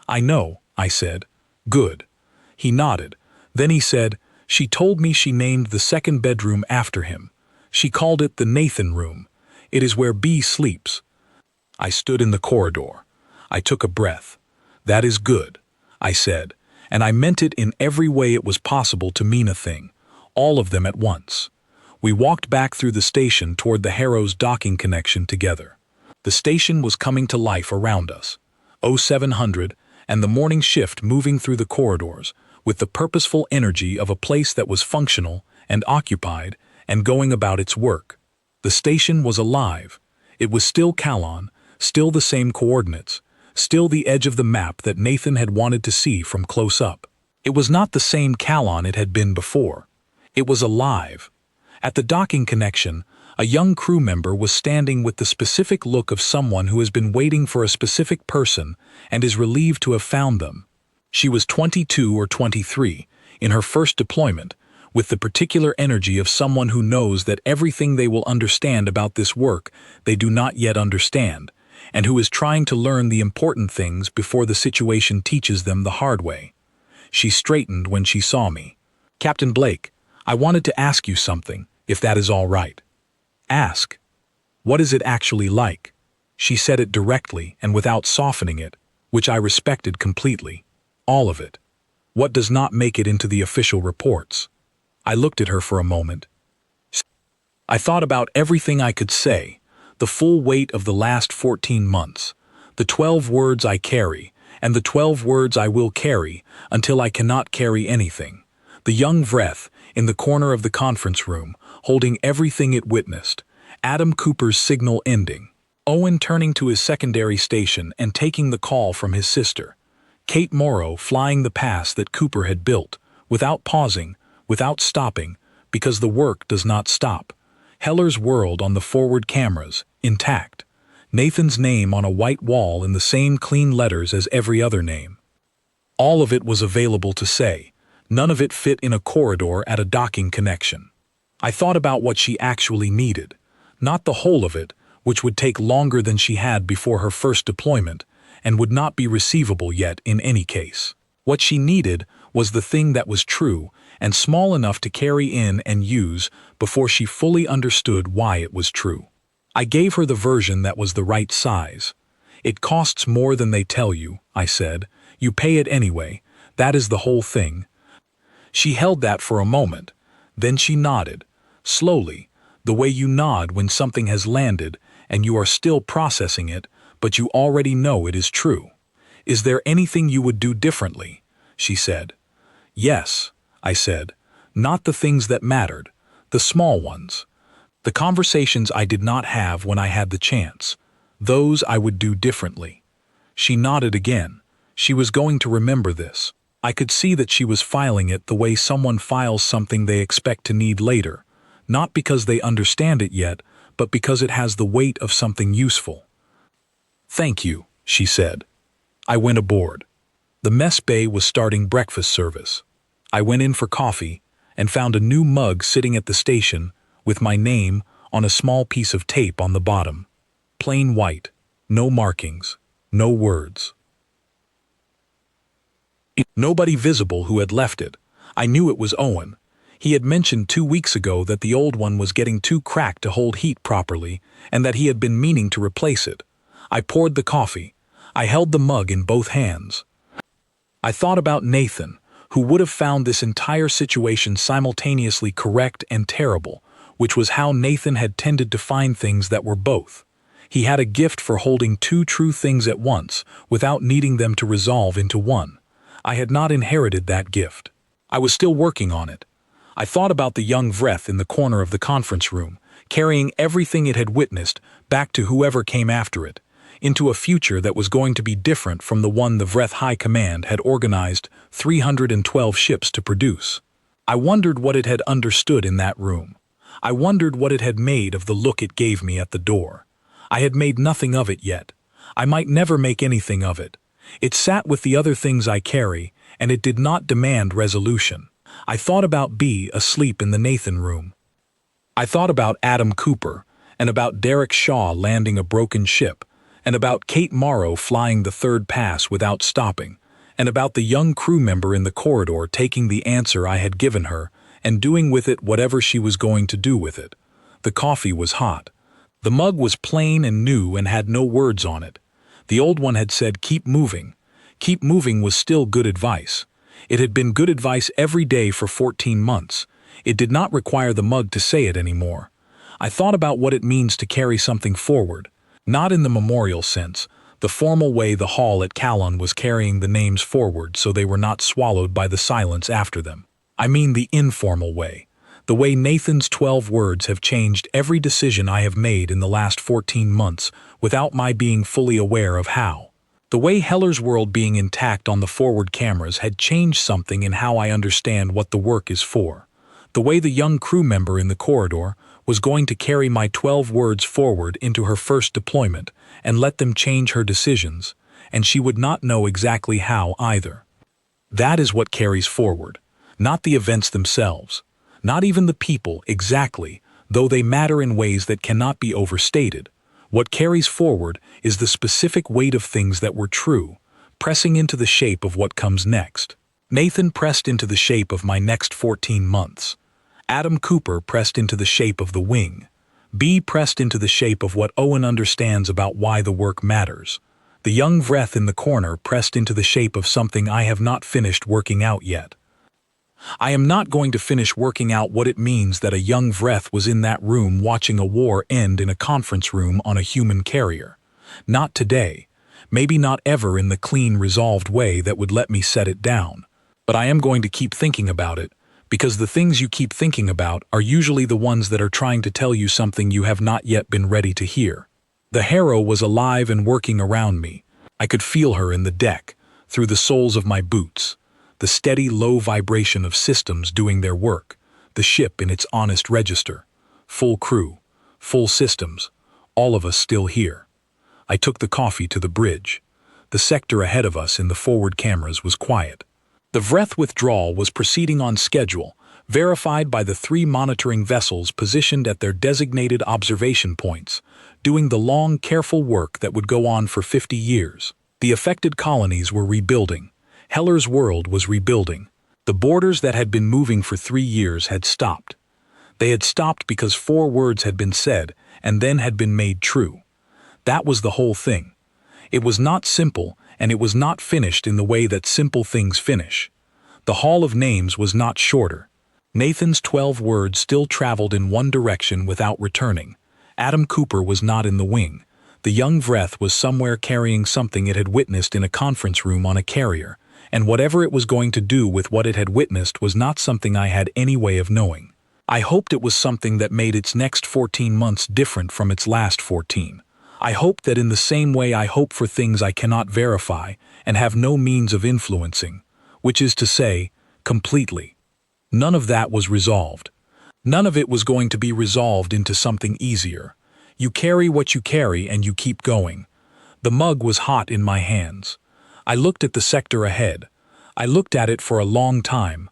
I know, I said. Good. He nodded. Then he said, she told me she named the second bedroom after him. She called it the Nathan room. It is where B sleeps. I stood in the corridor. I took a breath. That is good, I said, and I meant it in every way it was possible to mean a thing, all of them at once. We walked back through the station toward the Harrow's docking connection together. The station was coming to life around us. 0700, and the morning shift moving through the corridors, with the purposeful energy of a place that was functional and occupied and going about its work. The station was alive. It was still Kalon, still the same coordinates, still the edge of the map that Nathan had wanted to see from close up. It was not the same Kalon it had been before. It was alive. At the docking connection, a young crew member was standing with the specific look of someone who has been waiting for a specific person and is relieved to have found them. She was 22 or 23, in her first deployment, with the particular energy of someone who knows that everything they will understand about this work they do not yet understand, and who is trying to learn the important things before the situation teaches them the hard way. She straightened when she saw me. "Captain Blake, I wanted to ask you something, if that is all right." "Ask. What is it actually like?" She said it directly and without softening it, which I respected completely. All of it. What does not make it into the official reports? I looked at her for a moment. I thought about everything I could say, the full weight of the last 14 months, the 12 words I carry, and the 12 words I will carry until I cannot carry anything. The young Vreth, in the corner of the conference room, holding everything it witnessed, Adam Cooper's signal ending, Owen turning to his secondary station and taking the call from his sister, Kate Morrow flying the pass that Cooper had built, without pausing, without stopping, because the work does not stop. Heller's world on the forward cameras, intact. Nathan's name on a white wall in the same clean letters as every other name. All of it was available to say. None of it fit in a corridor at a docking connection. I thought about what she actually needed. Not the whole of it, which would take longer than she had before her first deployment, and would not be receivable yet in any case. What she needed was the thing that was true and small enough to carry in and use before she fully understood why it was true. I gave her the version that was the right size. "It costs more than they tell you," I said. "You pay it anyway. That is the whole thing." She held that for a moment. Then she nodded, slowly, the way you nod when something has landed and you are still processing it, but you already know it is true. "Is there anything you would do differently?" she said. "Yes," I said. "Not the things that mattered, the small ones. The conversations I did not have when I had the chance. Those I would do differently." She nodded again. She was going to remember this. I could see that she was filing it the way someone files something they expect to need later, not because they understand it yet, but because it has the weight of something useful. "Thank you," she said. I went aboard. The mess bay was starting breakfast service. I went in for coffee and found a new mug sitting at the station with my name on a small piece of tape on the bottom. Plain white, no markings, no words. Nobody visible who had left it. I knew it was Owen. He had mentioned 2 weeks ago that the old one was getting too cracked to hold heat properly and that he had been meaning to replace it. I poured the coffee. I held the mug in both hands. I thought about Nathan, who would have found this entire situation simultaneously correct and terrible, which was how Nathan had tended to find things that were both. He had a gift for holding two true things at once without needing them to resolve into one. I had not inherited that gift. I was still working on it. I thought about the young Vreth in the corner of the conference room, carrying everything it had witnessed back to whoever came after it, into a future that was going to be different from the one the Vreth High Command had organized 312 ships to produce. I wondered what it had understood in that room. I wondered what it had made of the look it gave me at the door. I had made nothing of it yet. I might never make anything of it. It sat with the other things I carry, and it did not demand resolution. I thought about B asleep in the Nathan room. I thought about Adam Cooper, and about Derek Shaw landing a broken ship, and about Kate Morrow flying the third pass without stopping, and about the young crew member in the corridor taking the answer I had given her and doing with it whatever she was going to do with it. The coffee was hot. The mug was plain and new and had no words on it. The old one had said, "Keep moving." Keep moving was still good advice. It had been good advice every day for 14 months. It did not require the mug to say it anymore. I thought about what it means to carry something forward. Not in the memorial sense, the formal way the hall at Calon was carrying the names forward so they were not swallowed by the silence after them. I mean the informal way. The way Nathan's 12 words have changed every decision I have made in the last 14 months without my being fully aware of how. The way Heller's world being intact on the forward cameras had changed something in how I understand what the work is for. The way the young crew member in the corridor was going to carry my 12 words forward into her first deployment and let them change her decisions, and she would not know exactly how either. That is what carries forward, not the events themselves, not even the people exactly, though they matter in ways that cannot be overstated. What carries forward is the specific weight of things that were true, pressing into the shape of what comes next. Nathan pressed into the shape of my next 14 months. Adam Cooper pressed into the shape of the wing. B pressed into the shape of what Owen understands about why the work matters. The young Vreth in the corner pressed into the shape of something I have not finished working out yet. I am not going to finish working out what it means that a young Vreth was in that room watching a war end in a conference room on a human carrier. Not today. Maybe not ever in the clean, resolved way that would let me set it down. But I am going to keep thinking about it, because the things you keep thinking about are usually the ones that are trying to tell you something you have not yet been ready to hear. The Harrow was alive and working around me. I could feel her in the deck, through the soles of my boots. The steady, low vibration of systems doing their work, the ship in its honest register. Full crew, full systems, all of us still here. I took the coffee to the bridge. The sector ahead of us in the forward cameras was quiet. The Vreth withdrawal was proceeding on schedule, verified by the 3 monitoring vessels positioned at their designated observation points, doing the long, careful work that would go on for 50 years. The affected colonies were rebuilding. Heller's world was rebuilding. The borders that had been moving for 3 years had stopped. They had stopped because 4 words had been said and then had been made true. That was the whole thing. It was not simple, and it was not finished in the way that simple things finish. The Hall of Names was not shorter. Nathan's 12 words still traveled in one direction without returning. Adam Cooper was not in the wing. The young Vreth was somewhere carrying something it had witnessed in a conference room on a carrier, and whatever it was going to do with what it had witnessed was not something I had any way of knowing. I hoped it was something that made its next 14 months different from its last 14. I hoped that in the same way I hope for things I cannot verify and have no means of influencing, which is to say, completely. None of that was resolved. None of it was going to be resolved into something easier. You carry what you carry and you keep going. The mug was hot in my hands. I looked at the sector ahead. I looked at it for a long time,